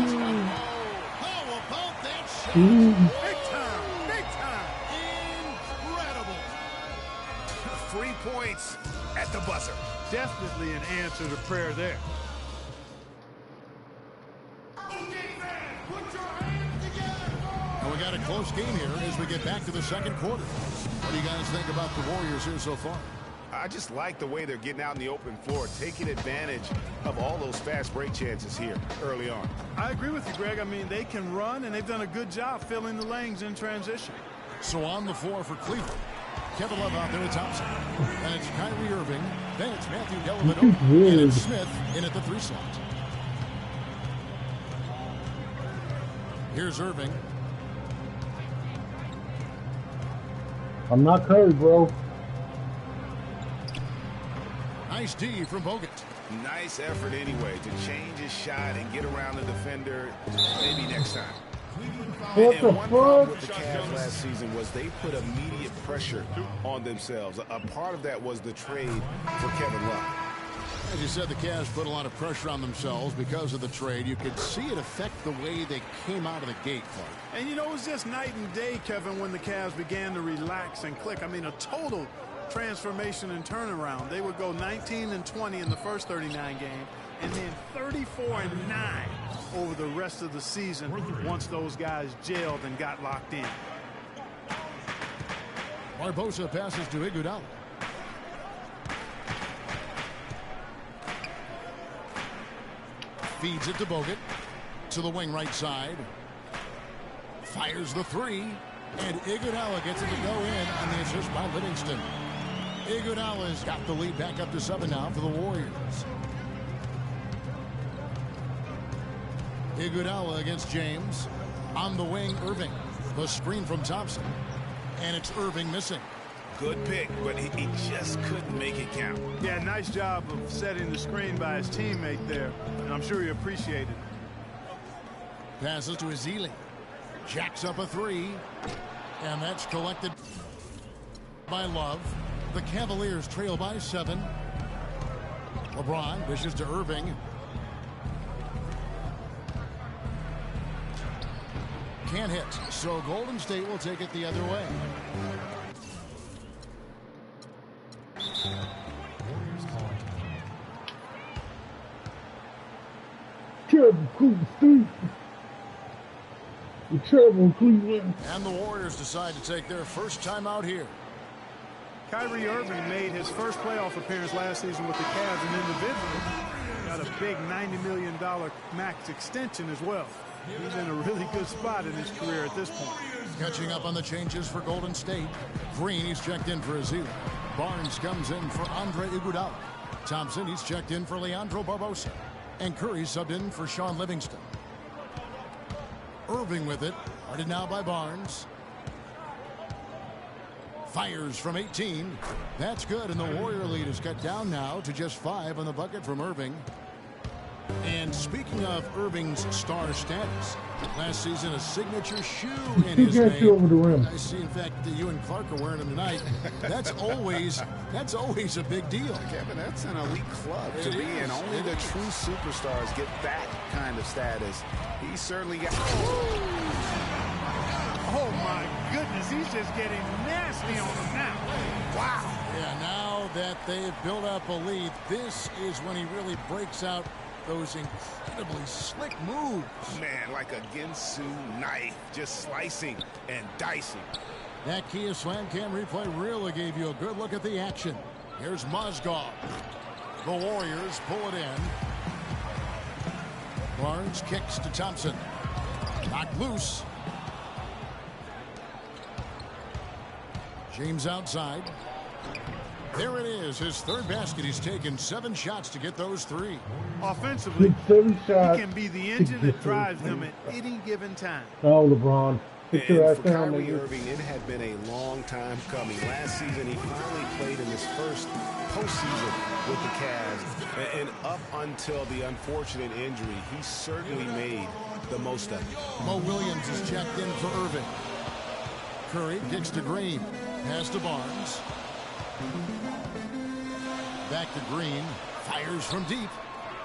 How about that shot? Big time. Big time. Incredible. 3 points at the buzzer. Definitely an answer to prayer there. And we got a close game here as we get back to the second quarter. What do you guys think about the Warriors here so far? I just like the way they're getting out in the open floor, taking advantage of all those fast break chances here early on. I agree with you, Greg. I mean, they can run, and they've done a good job filling the lanes in transition. So on the floor for Cleveland, Kevin Love out there with Thompson. And it's Kyrie Irving. Then it's Matthew Dellavedova. And it's Smith in at the 3 slot. Here's Irving. I'm not Curry, bro. Nice D from Bogut. Nice effort anyway to change his shot and get around the defender maybe next time. What the One problem with fuck? the Cavs last season was they put immediate pressure on themselves. A part of that was the trade for Kevin Love. As you said, the Cavs put a lot of pressure on themselves because of the trade. You could see it affect the way they came out of the gate, Clark. And, you know, it was just night and day, Kevin, when the Cavs began to relax and click. I mean, a total transformation and turnaround. They would go 19-20 in the first 39 games, and then 34-9 over the rest of the season once those guys gelled and got locked in. Barbosa passes to Iguodala. Feeds it to Bogut. To the wing right side. Fires the 3. And Iguodala gets it to go in on the assist by Livingston. Iguodala's got the lead back up to 7 now for the Warriors. Iguodala against James. On the wing, Irving. The screen from Thompson. And it's Irving missing. Good pick, but he just couldn't make it count. Yeah, nice job of setting the screen by his teammate there, and I'm sure he appreciated it. Passes to Ezeli. Jacks up a 3. And that's collected by Love. The Cavaliers trail by 7. LeBron dishes to Irving. Can't hit, so Golden State will take it the other way. Terrible Cleveland. Terrible Cleveland. And the Warriors decide to take their first time out here. Kyrie Irving made his first playoff appearance last season with the Cavs, and individually got a big $90 million max extension as well. He's in a really good spot in his career at this point. Catching up on the changes for Golden State. Green, he's checked in for Azila. Barnes comes in for Andre Iguodala. Thompson, he's checked in for Leandro Barbosa. And Curry subbed in for Sean Livingston. Irving with it. Guarded now by Barnes. Fires from 18. That's good, and the Warrior lead is cut down now to just 5 on the bucket from Irving. And speaking of Irving's star status, last season a signature shoe in his name. Over the rim. I see, in fact, that you and Clark are wearing them tonight. That's always a big deal. Kevin, that's an elite club to be in. Only the true superstars get that kind of status. He certainly got. Oh my goodness, he's just getting nasty on him now. Wow. Yeah, now that they've built up a lead, this is when he really breaks out those incredibly slick moves. Man, like a Ginsu knife, just slicing and dicing. That Kia Slam Cam replay really gave you a good look at the action. Here's Mozgov. The Warriors pull it in. Barnes kicks to Thompson. Knocked loose. James outside. There it is, his third basket. He's taken 7 shots to get those 3. Offensively, he can be the engine that drives them at any given time. Oh, LeBron. And for Kyrie Irving, it had been a long time coming. Last season, he finally played in his first postseason with the Cavs. And up until the unfortunate injury, he certainly made the most of it. Mo Williams is checked in for Irving. Curry kicks to Green. Pass to Barnes. Back to Green. Fires from deep.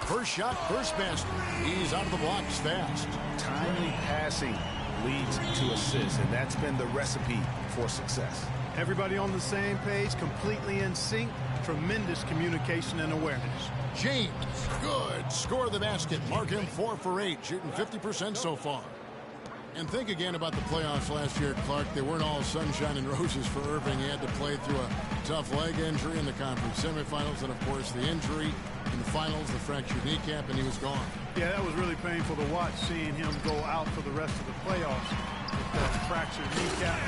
First shot, first basket. He's out of the blocks fast. Timely passing leads to assists, and that's been the recipe for success. Everybody on the same page, completely in sync. Tremendous communication and awareness. James, good. Score the basket. Mark him 4 for 8, shooting 50% so far. And think again about the playoffs last year, Clark. They weren't all sunshine and roses for Irving. He had to play through a tough leg injury in the conference semifinals, and of course the injury in the finals, the fractured kneecap, and he was gone. Yeah, that was really painful to watch, seeing him go out for the rest of the playoffs with that fractured kneecap.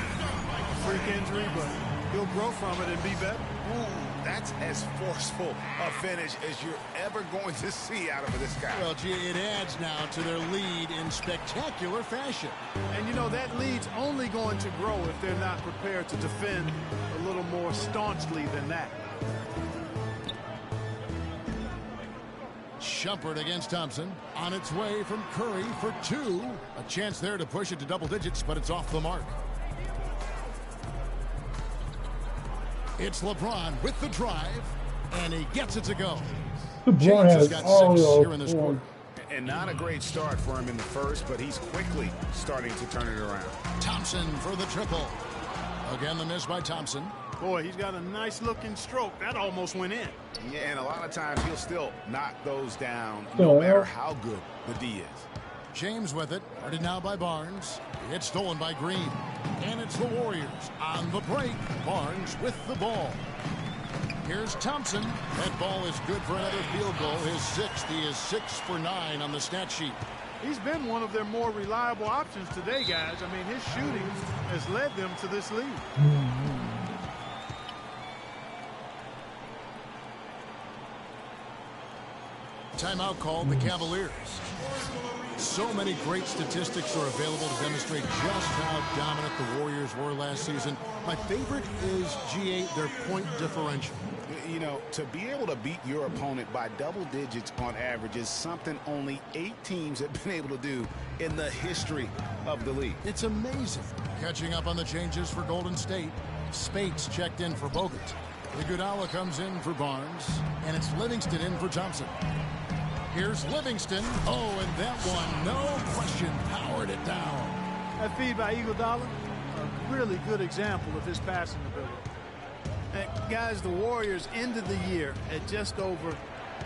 A freak injury, but he'll grow from it and be better. Ooh, that's as forceful a finish as you're ever going to see out of this guy. Well, gee, it adds now to their lead in spectacular fashion. And, you know, that lead's only going to grow if they're not prepared to defend a little more staunchly than that. Shumpert against Thompson. On its way from Curry for 2. A chance there to push it to double digits, but it's off the mark. It's LeBron with the drive, and he gets it to go. LeBron has got 6 here in this quarter. And not a great start for him in the first, but he's quickly starting to turn it around. Thompson for the triple. Again, the miss by Thompson. Boy, he's got a nice looking stroke. That almost went in. Yeah, and a lot of times he'll still knock those down no matter how good the D is. James with it. Guarded now by Barnes. It's stolen by Green. And it's the Warriors on the break. Barnes with the ball. Here's Thompson. That ball is good for another field goal. His 6th. He is 6 for 9 on the stat sheet. He's been one of their more reliable options today, guys. I mean, his shooting has led them to this lead. Timeout called the Cavaliers. So many great statistics are available to demonstrate just how dominant the Warriors were last season. My favorite is G8, their point differential. You know, to be able to beat your opponent by double digits on average is something only 8 teams have been able to do in the history of the league. It's amazing. Catching up on the changes for Golden State. Spates checked in for Bogut. Iguodala comes in for Barnes, and it's Livingston in for Thompson. Here's Livingston. Oh, and that one, no question, powered it down. That feed by Iguodala, a really good example of his passing ability. Guys, the Warriors ended the year at just over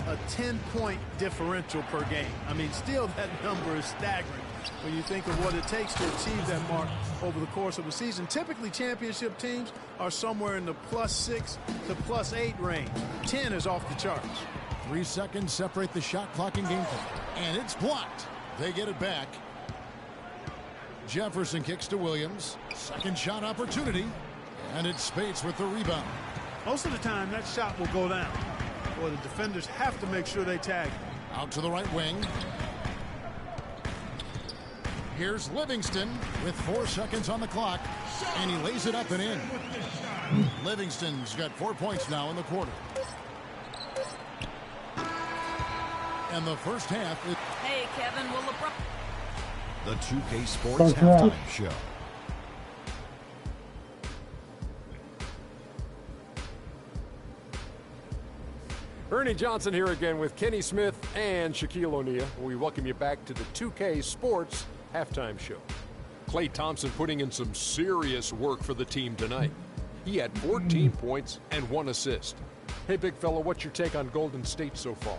a 10-point differential per game. I mean, still that number is staggering when you think of what it takes to achieve that mark over the course of a season. Typically, championship teams are somewhere in the +6 to +8 range. 10 is off the charts. 3 seconds separate the shot clock and game clock. And it's blocked. They get it back. Jefferson kicks to Williams. Second shot opportunity. And it's Spates with the rebound. Most of the time, that shot will go down. Well, the defenders have to make sure they tag. Out to the right wing. Here's Livingston with 4 seconds on the clock. And he lays it up and in. Livingston's got 4 points now in the quarter. And the first half is... Hey, Kevin, will LeBron... The 2K Sports Halftime Show. Ernie Johnson here again with Kenny Smith and Shaquille O'Neal. We welcome you back to the 2K Sports Halftime Show. Klay Thompson putting in some serious work for the team tonight. He had 14 points and 1 assist. Hey, big fella, what's your take on Golden State so far?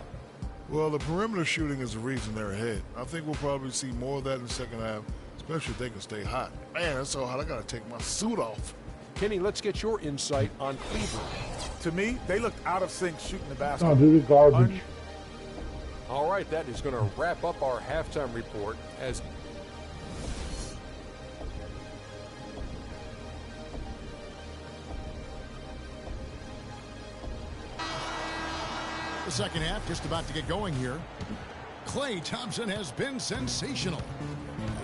Well, the perimeter shooting is the reason they're ahead. I think we'll probably see more of that in the second half, especially if they can stay hot. Man, it's so hot, I got to take my suit off. Kenny, let's get your insight on Cleveland. To me, they looked out of sync shooting the basketball. Oh, dude, garbage. All right, that is going to wrap up our halftime report as... The second half just about to get going here. Klay Thompson has been sensational.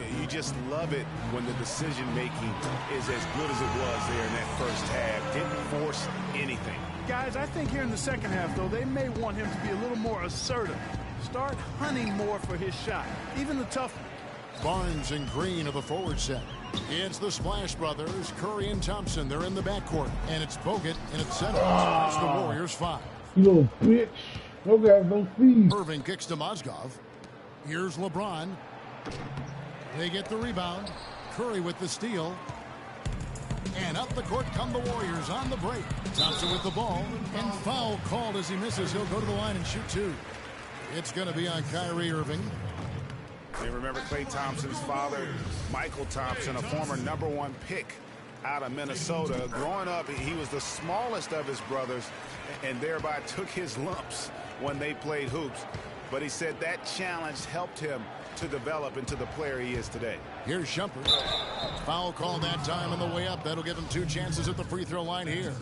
Yeah, you just love it when the decision-making is as good as it was there in that first half. Didn't force anything. Guys, I think here in the second half, though, they may want him to be a little more assertive. Start hunting more for his shot, even the tough one. Barnes and Green of the forward set. It's the Splash Brothers, Curry and Thompson. They're in the backcourt. And it's Bogut in its center. It's the Warriors 5. You little bitch. No guys, no fees. Irving kicks to Mozgov. Here's LeBron. They get the rebound. Curry with the steal. And up the court come the Warriors on the break. Thompson with the ball. And foul called as he misses. He'll go to the line and shoot 2. It's going to be on Kyrie Irving. And remember Klay Thompson's father, Michael Thompson, a former #1 pick out of Minnesota. Growing up, he was the smallest of his brothers and thereby took his lumps when they played hoops. But he said that challenge helped him to develop into the player he is today. Here's Shumpert. Foul call that time on the way up. That'll give him 2 chances at the free throw line here.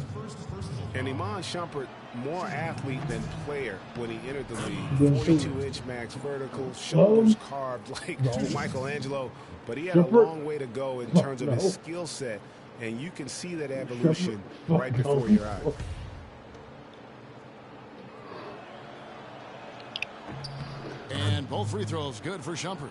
And Iman Shumpert, more athlete than player when he entered the league. 42-inch max vertical, shoulders carved like Michelangelo. But he had a long way to go in terms of his skill set. And you can see that evolution right before your eyes. And both free throws good for Shumpert.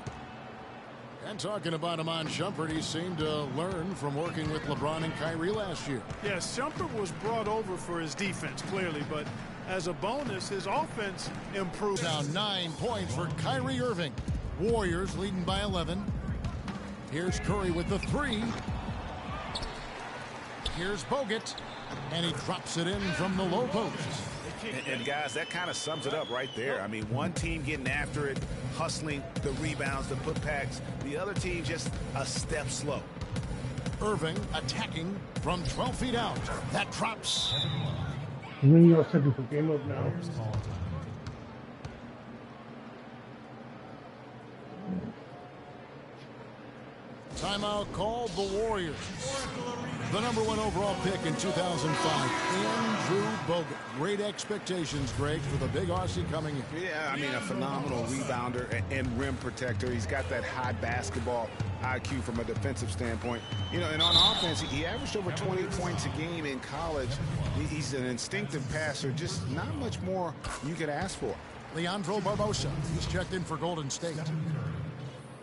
And talking about Iman Shumpert, he seemed to learn from working with LeBron and Kyrie last year. Yes, Shumpert was brought over for his defense, clearly, but as a bonus, his offense improved. Now 9 points for Kyrie Irving. Warriors leading by 11. Here's Curry with the 3. Here's Bogut, and he drops it in from the low post. And guys, that kind of sums it up right there. I mean, one team getting after it, hustling the rebounds, the putbacks. The other team just a step slow. Irving attacking from 12 feet out. That drops. When you're second for game up now. Timeout called the Warriors. The #1 overall pick in 2005, Andrew Bogut. Great expectations, Greg, for the big Aussie coming in. Yeah, I mean, a phenomenal rebounder and rim protector. He's got that high basketball IQ from a defensive standpoint. You know, and on offense, he averaged over 20 points a game in college. He's an instinctive passer, just not much more you could ask for. Leandro Barbosa, he's checked in for Golden State.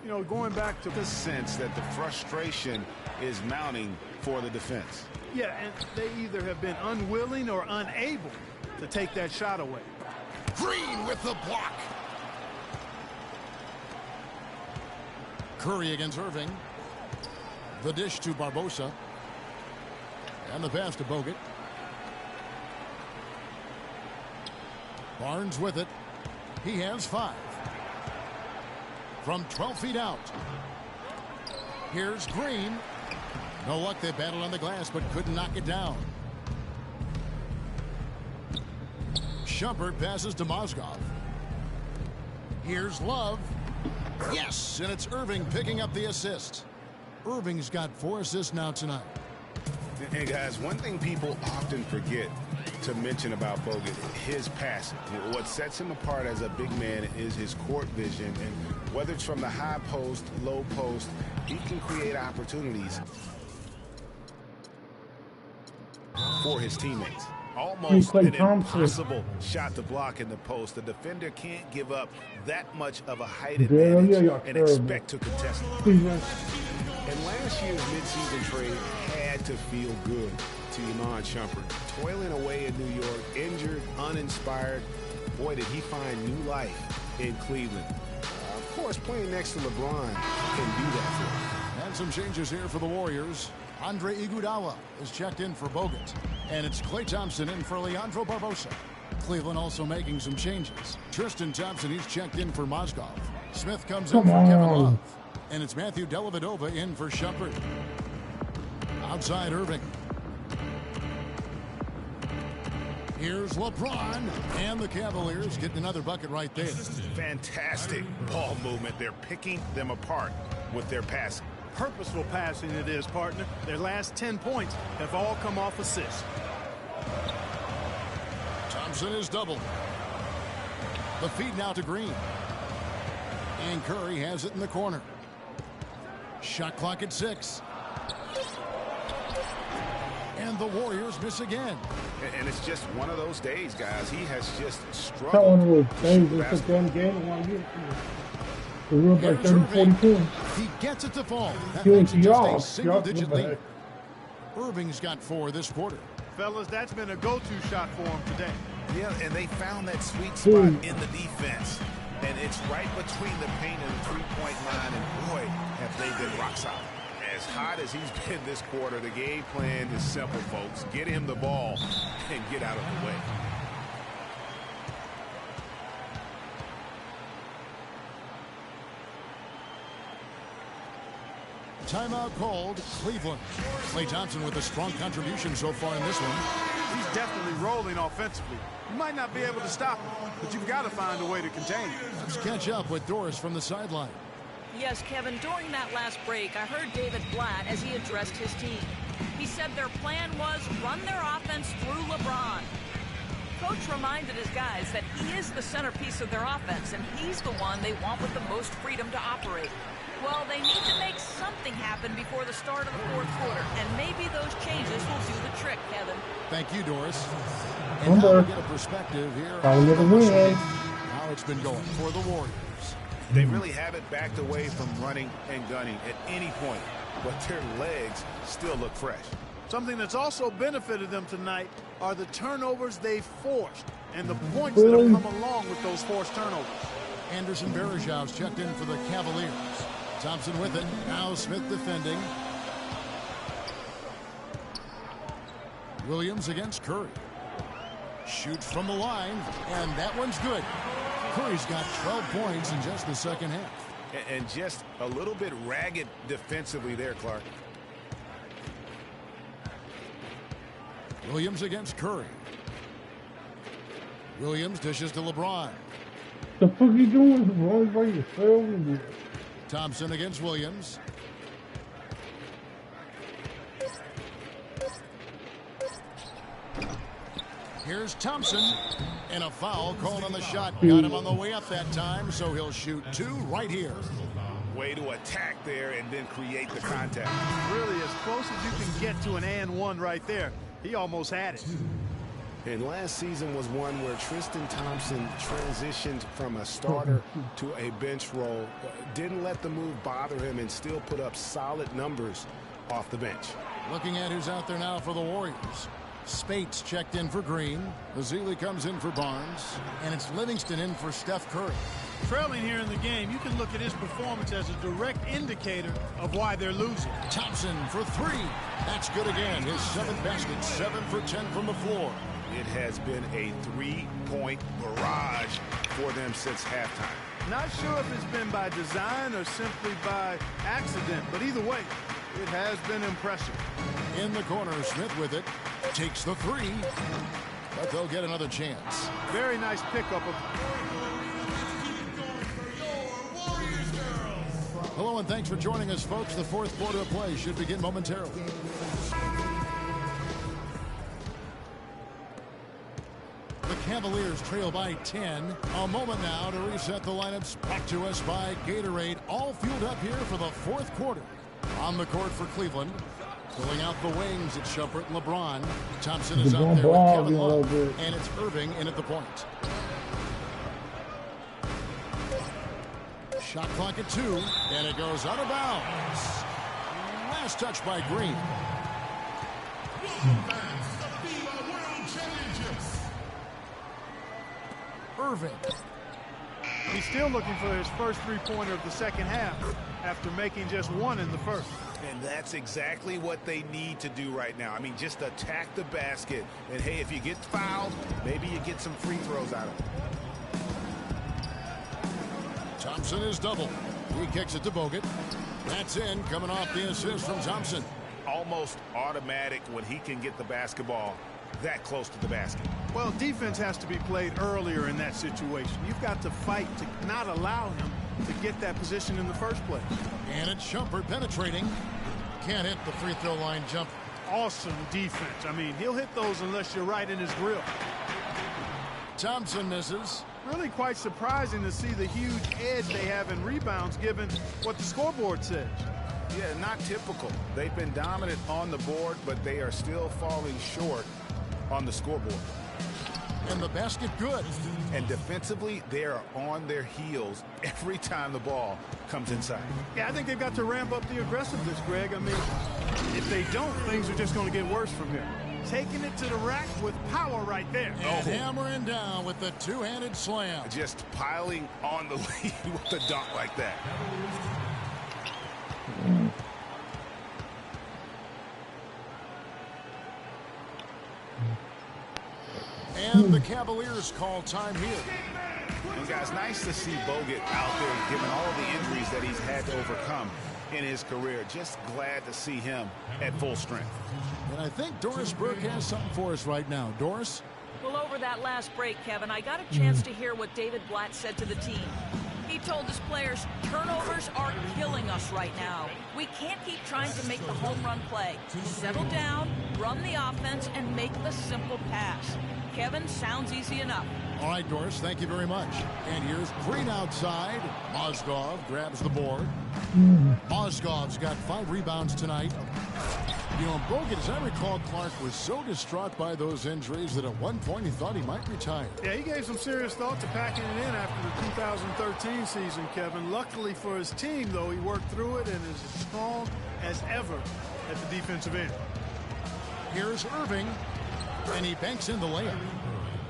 You know, going back to the sense that the frustration is mounting for the defense. Yeah, and they either have been unwilling or unable to take that shot away. Green with the block. Curry against Irving. The dish to Barbosa. And the pass to Bogut. Barnes with it. He has 5. From 12 feet out. Here's Green. No luck. They battled on the glass but couldn't knock it down. Shumpert passes to Mozgov. Here's Love. Yes, and it's Irving picking up the assist. Irving's got 4 assists now tonight. And guys, one thing people often forget to mention about Bogut, his passing. What sets him apart as a big man is his court vision, and whether it's from the high post, low post, he can create opportunities for his teammates. Almost an impossible shot to block in the post. The defender can't give up that much of a height advantage and expect to contest it. And last year's midseason trade had to feel good to Iman Shumpert. Toiling away in New York, injured, uninspired. Boy, did he find new life in Cleveland. Of course, playing next to LeBron can do that for him. And some changes here for the Warriors. Andre Iguodala is checked in for Bogut. And it's Klay Thompson in for Leandro Barbosa. Cleveland also making some changes. Tristan Thompson, he's checked in for Mozgov. Smith comes in for Kevin Love. And it's Matthew Dellavedova in for Shumpert. Outside Irving. Here's LeBron. And the Cavaliers getting another bucket right there. Fantastic ball movement. They're picking them apart with their passing. Purposeful passing it is, partner. Their last 10 points have all come off assists. Thompson is doubled. The feed now to Green. And Curry has it in the corner. Shot clock at 6. And the Warriors miss again. And it's just one of those days, guys. He has just struggled. That one was days. It's a damn game. Like 30-40 points. He gets it to fall. That makes it just a single-digit lead. Irving's got 4 this quarter. Fellas, that's been a go-to shot for him today. Yeah, and they found that sweet spot in the defense. And it's right between the paint and the three-point line. And boy, have they been rock solid. As hot as he's been this quarter, the game plan is simple, folks. Get him the ball and get out of the way. Timeout called, Cleveland. Klay Thompson with a strong contribution so far in this one. He's definitely rolling offensively. You might not be able to stop him, but you've got to find a way to contain him. Let's catch up with Doris from the sideline. Yes, Kevin, during that last break, I heard David Blatt as he addressed his team. He said their plan was run their offense through LeBron. Coach reminded his guys that he is the centerpiece of their offense, and he's the one they want with the most freedom to operate. Well, they need to make something happen before the start of the fourth quarter, and maybe those changes will do the trick, Kevin. Thank you, Doris. And now we'll get a perspective here on how it's been going for the Warriors. They really haven't backed away from running and gunning at any point, but their legs still look fresh. Something that's also benefited them tonight are the turnovers they've forced and the points that have come along with those forced turnovers. Anderson Varejão's checked in for the Cavaliers. Thompson with it. Now Smith defending. Williams against Curry. Shoots from the line, and that one's good. Curry's got 12 points in just the second half. And just a little bit ragged defensively there, Clark. Williams against Curry. Williams dishes to LeBron. The fuck you doing? Wrong by yourself. Thompson against Williams. Here's Thompson. And a foul called on the shot. Got him on the way up that time, so he'll shoot 2 right here. Way to attack there and then create the contact. Really, as close as you can get to an and one right there. He almost had it. And last season was one where Tristan Thompson transitioned from a starter to a bench role. Didn't let the move bother him and still put up solid numbers off the bench. Looking at who's out there now for the Warriors. Spates checked in for Green. Azili comes in for Barnes. And it's Livingston in for Steph Curry. Trailing here in the game, you can look at his performance as a direct indicator of why they're losing. Thompson for 3. That's good again. His 7th basket, 7 for 10 from the floor. It has been a 3-point point barrage for them since halftime. Not sure if it's been by design or simply by accident, but either way, it has been impressive. In the corner, Smith with it. Takes the three, but they'll get another chance. Very nice pickup. Hello and thanks for joining us, folks. The fourth quarter of play should begin momentarily. The Cavaliers trail by 10. A moment now to reset the lineups. Back to us by Gatorade. All fueled up here for the fourth quarter. On the court for Cleveland. Filling out the wings, it's Shumpert and LeBron. Thompson is out there with Kevin Love. And it's Irving in at the point. Shot clock at 2. And it goes out of bounds. Last touch by Green. Irving. He's still looking for his first three-pointer of the second half after making just one in the first. And that's exactly what they need to do right now. I mean, just attack the basket. And, hey, if you get fouled, maybe you get some free throws out of it. Thompson is double. He kicks it to Bogut. That's in, coming off the assist from Thompson. Almost automatic when he can get the basketball that close to the basket. Well, defense has to be played earlier in that situation. You've got to fight to not allow him to get that position in the first place. And it's Shumpert penetrating. Can't hit the free throw line jump. Awesome defense. I mean, he'll hit those unless you're right in his grill. Thompson misses. Really quite surprising to see the huge edge they have in rebounds given what the scoreboard says. Yeah, not typical. They've been dominant on the board, but they are still falling short on the scoreboard. And the basket good. And defensively, they are on their heels every time the ball comes inside. Yeah, I think they've got to ramp up the aggressiveness, Greg. I mean, if they don't, things are just going to get worse from here. Taking it to the rack with power right there. And hammering down with the two-handed slam. Just piling on the lead with a dunk like that. And the Cavaliers call time here. And guys, nice to see Bogut out there given all the injuries that he's had to overcome in his career. Just glad to see him at full strength. And I think Doris Burke has something for us right now. Doris? Well, over that last break, Kevin, I got a chance to hear what David Blatt said to the team. He told his players, turnovers are killing us right now. We can't keep trying to make the home run play. Settle down, run the offense, and make the simple pass. Kevin, sounds easy enough. All right, Doris, thank you very much. And here's Green outside. Mozgov grabs the board. Mozgov's got 5 rebounds tonight. You know, Bogut, as I recall, Clark was so distraught by those injuries that at one point he thought he might retire. Yeah, he gave some serious thought to packing it in after the 2013 season, Kevin. Luckily for his team, though, he worked through it and is as strong as ever at the defensive end. Here's Irving, and he banks in the layup.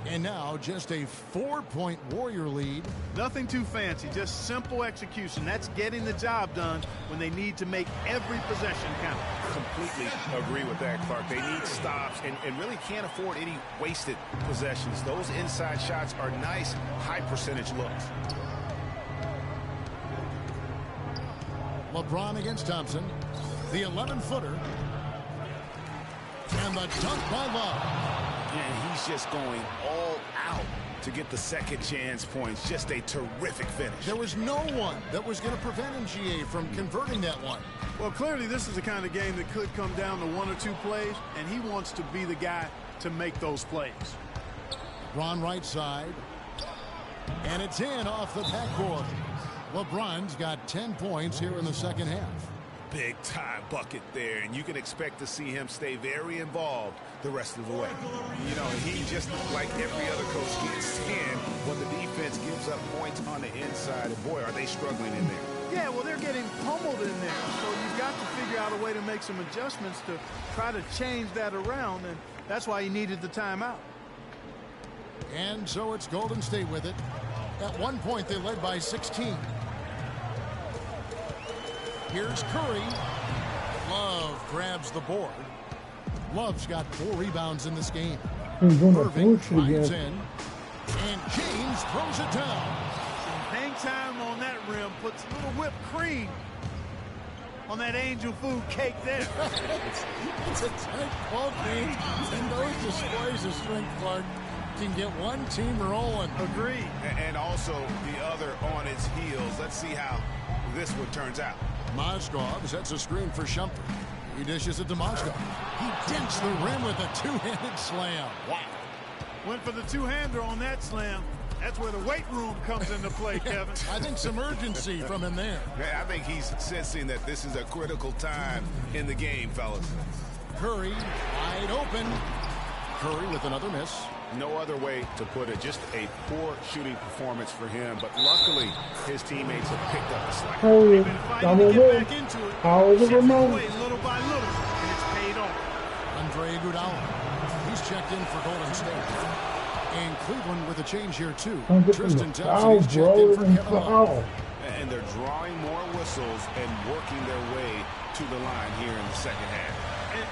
And now just a 4-point Warrior lead. Nothing too fancy, just simple execution. That's getting the job done when they need to make every possession count. Completely agree with that, Clark. They need stops and really can't afford any wasted possessions. Those inside shots are nice, high percentage looks. LeBron against Thompson. The 11-footer. And the dunk by Love. And he's just going all out to get the second chance points. Just a terrific finish. There was no one that was going to prevent MGA from converting that one. Well, clearly this is the kind of game that could come down to 1 or 2 plays, and he wants to be the guy to make those plays. LeBron right side. And it's in off the backboard. LeBron's got 10 points here in the second half. Big time bucket there, and you can expect to see him stay very involved the rest of the way. You know, he just like every other coach gets 10 when the defense gives up points on the inside, and boy, are they struggling in there. Yeah, well, they're getting pummeled in there, so you've got to figure out a way to make some adjustments to try to change that around, and that's why he needed the timeout. And so it's Golden State with it. At one point, they led by 16. Here's Curry. Love grabs the board. Love's got 4 rebounds in this game. Irving drives in. And throws it down. Hang time on that rim puts a little whipped cream on that angel food cake there. It's a tight ball game, and those displays of strength, Clark, can get one team rolling. Agreed. And also the other on its heels. Let's see how this one turns out. Mozgov sets a screen for Shumpert. He dishes it to Mozgov. He dents the rim with a two-handed slam. Wow. Went for the two-hander on that slam. That's where the weight room comes into play, Kevin. I think some urgency from him there. I think he's sensing that this is a critical time in the game, fellas. Curry wide open. Curry with another miss. No other way to put it. Just a poor shooting performance for him. But luckily, his teammates have picked up the slack. They've been fighting to get back into it. Chipping away little by little, and it's paid off. Andre Iguodala. He's checked in for Golden State. And Cleveland with a change here, too. Tristan Thompson is checked in for Kevin Love. And they're drawing more whistles and working their way to the line here in the second half.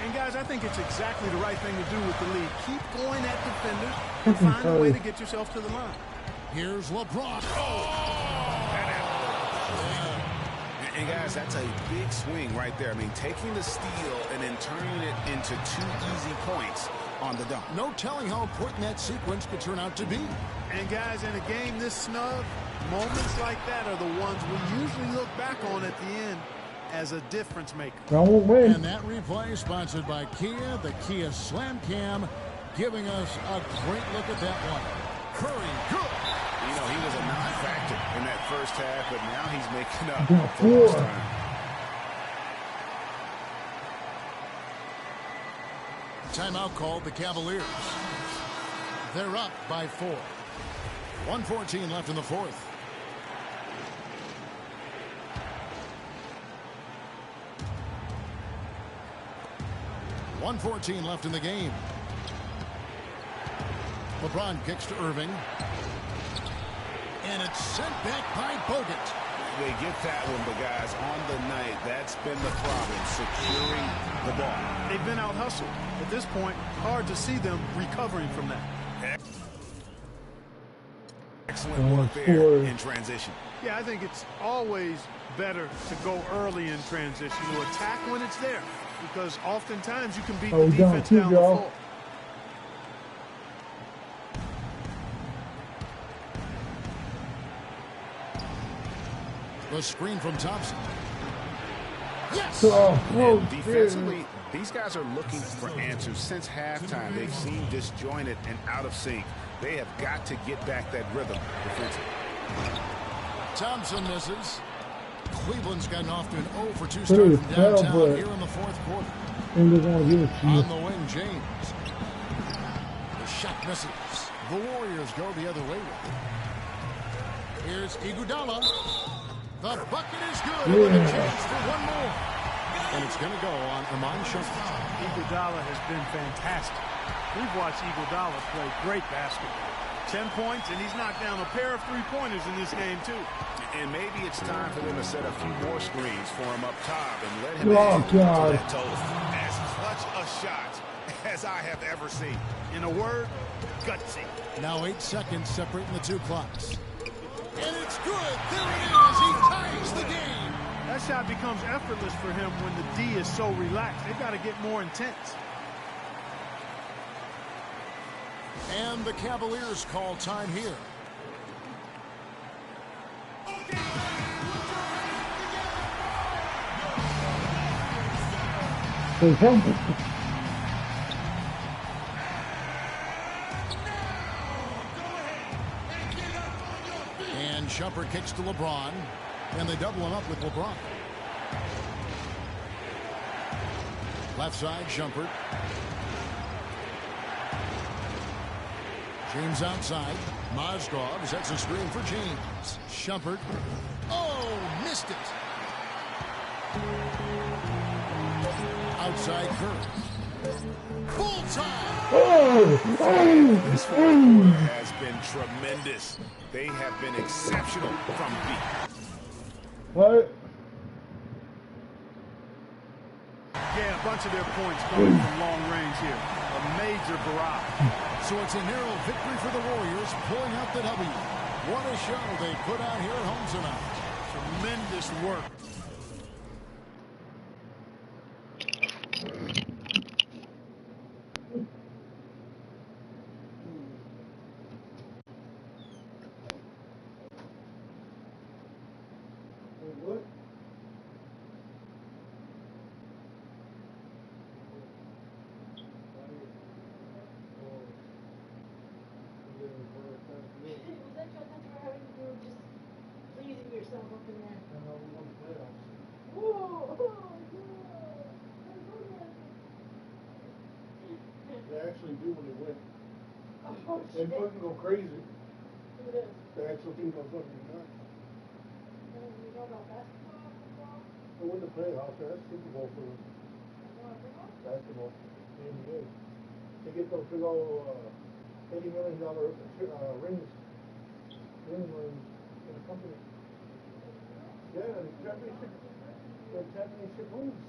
And guys, I think it's exactly the right thing to do with the lead. Keep going at defenders and find a way to get yourself to the line. Here's LeBron. And guys, that's a big swing right there. I mean, taking the steal and then turning it into 2 easy points on the dunk. No telling how important that sequence could turn out to be. And guys, in a game this snug, moments like that are the ones we usually look back on at the end as a difference maker. And that replay sponsored by Kia, the Kia Slam Cam, giving us a great look at that one. Curry, good. You know, he was a non-factor in that first half, but now he's making up for lost time. Timeout called the Cavaliers. They're up by 4. 1:14 left in the fourth. .114 left in the game. LeBron kicks to Irving. And it's sent back by Bogut. They get that one, but guys, on the night, that's been the problem, securing the ball. They've been out-hustled. At this point, hard to see them recovering from that. Excellent work there in transition. Yeah, I think it's always better to go early in transition, to attack when it's there, because oftentimes you can beat the defense down the floor. The screen from Thompson. Yes! Defensively, these guys are looking for answers. Since halftime, they've seemed disjointed and out of sync. They have got to get back that rhythm defensively. Thompson misses. Cleveland's gotten off to an 0 for 2 start from downtown here in the fourth quarter. On the wing, James. The shot misses. The Warriors go the other way with it. Here's Iguodala. The bucket is good with a chance for one more. And it's going to go on Iman Shumpert. Iguodala has been fantastic. We've watched Iguodala play great basketball. 10 points, and he's knocked down a pair of three-pointers in this game, too. And maybe it's time for them to set a few more screens for him up top and let him add to that total. As clutch a shot as I have ever seen. In a word, gutsy. Now 8 seconds separating the two clocks. And it's good. There it is. He ties the game. That shot becomes effortless for him when the D is so relaxed. They've got to get more intense. And the Cavaliers call time here. And Shumpert kicks to LeBron. And they double him up with LeBron. Left side, Shumpert. James outside. Mozgov sets a screen for James. Shumpert. Oh, missed it. Outside Curry. Full time. This one has been tremendous. They have been exceptional from deep. What? Yeah, a bunch of their points coming from long range here. A major barrage. So it's a narrow victory for the Warriors, pulling out the W. What a show they put out here at home tonight. Tremendous work. They actually do when they win. They fucking go crazy. The actual team goes fucking nuts. They win the playoffs. That's Super Bowl for them. Basketball. The NBA. They get those big old $80 million rings. Ring rings in the company. Yeah, the championship rings.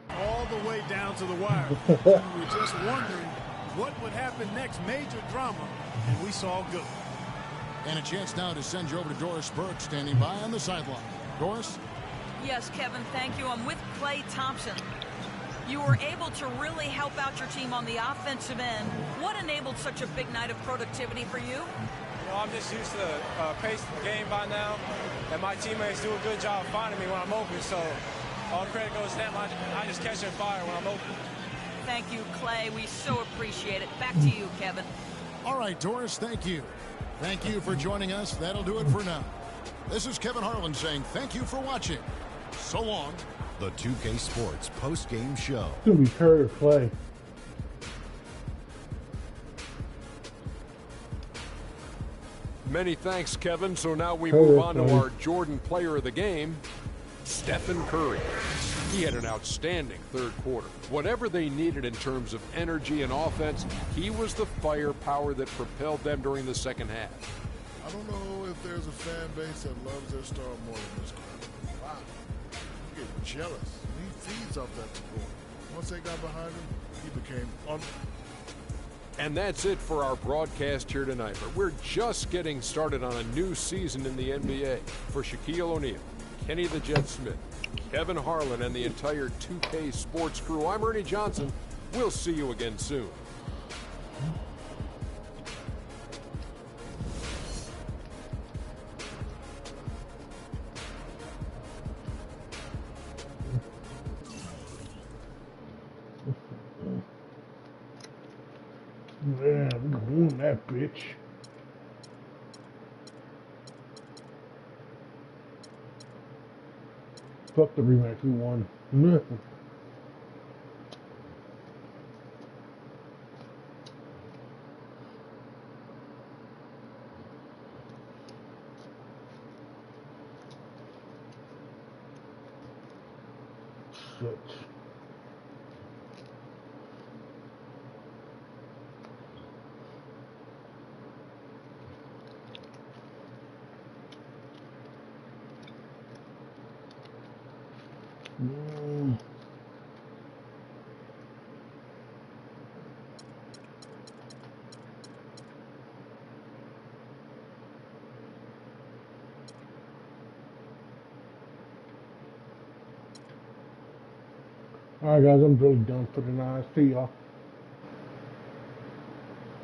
All the way down to the wire. We were just wondering what would happen next. Major drama, and we saw good. And a chance now to send you over to Doris Burke, standing by on the sideline. Doris? Yes, Kevin, thank you. I'm with Klay Thompson. You were able to really help out your team on the offensive end. What enabled such a big night of productivity for you? I'm just used to the pace of the game by now, and my teammates do a good job of finding me when I'm open, so all credit goes to them. I just catch and fire when I'm open. Thank you, Klay. We so appreciate it. Back to you, Kevin. All right, Doris, thank you. Thank you for joining us. That'll do it for now. This is Kevin Harlan saying thank you for watching. So long. The 2K Sports post-game show. It's going to be Curry or Klay. Many thanks, Kevin. So now we move on to our Jordan player of the game, Stephen Curry. He had an outstanding third quarter. Whatever they needed in terms of energy and offense, he was the firepower that propelled them during the second half. I don't know if there's a fan base that loves their star more than this crowd. Wow. You get jealous. He feeds off that support. Once they got behind him, he became And that's it for our broadcast here tonight. But we're just getting started on a new season in the NBA. For Shaquille O'Neal, Kenny the Jet Smith, Kevin Harlan, and the entire 2K Sports crew, I'm Ernie Johnson. We'll see you again soon. Man, we won that bitch. Fuck the rematch, we won. Shit. Alright guys, I'm really done for the night. See y'all.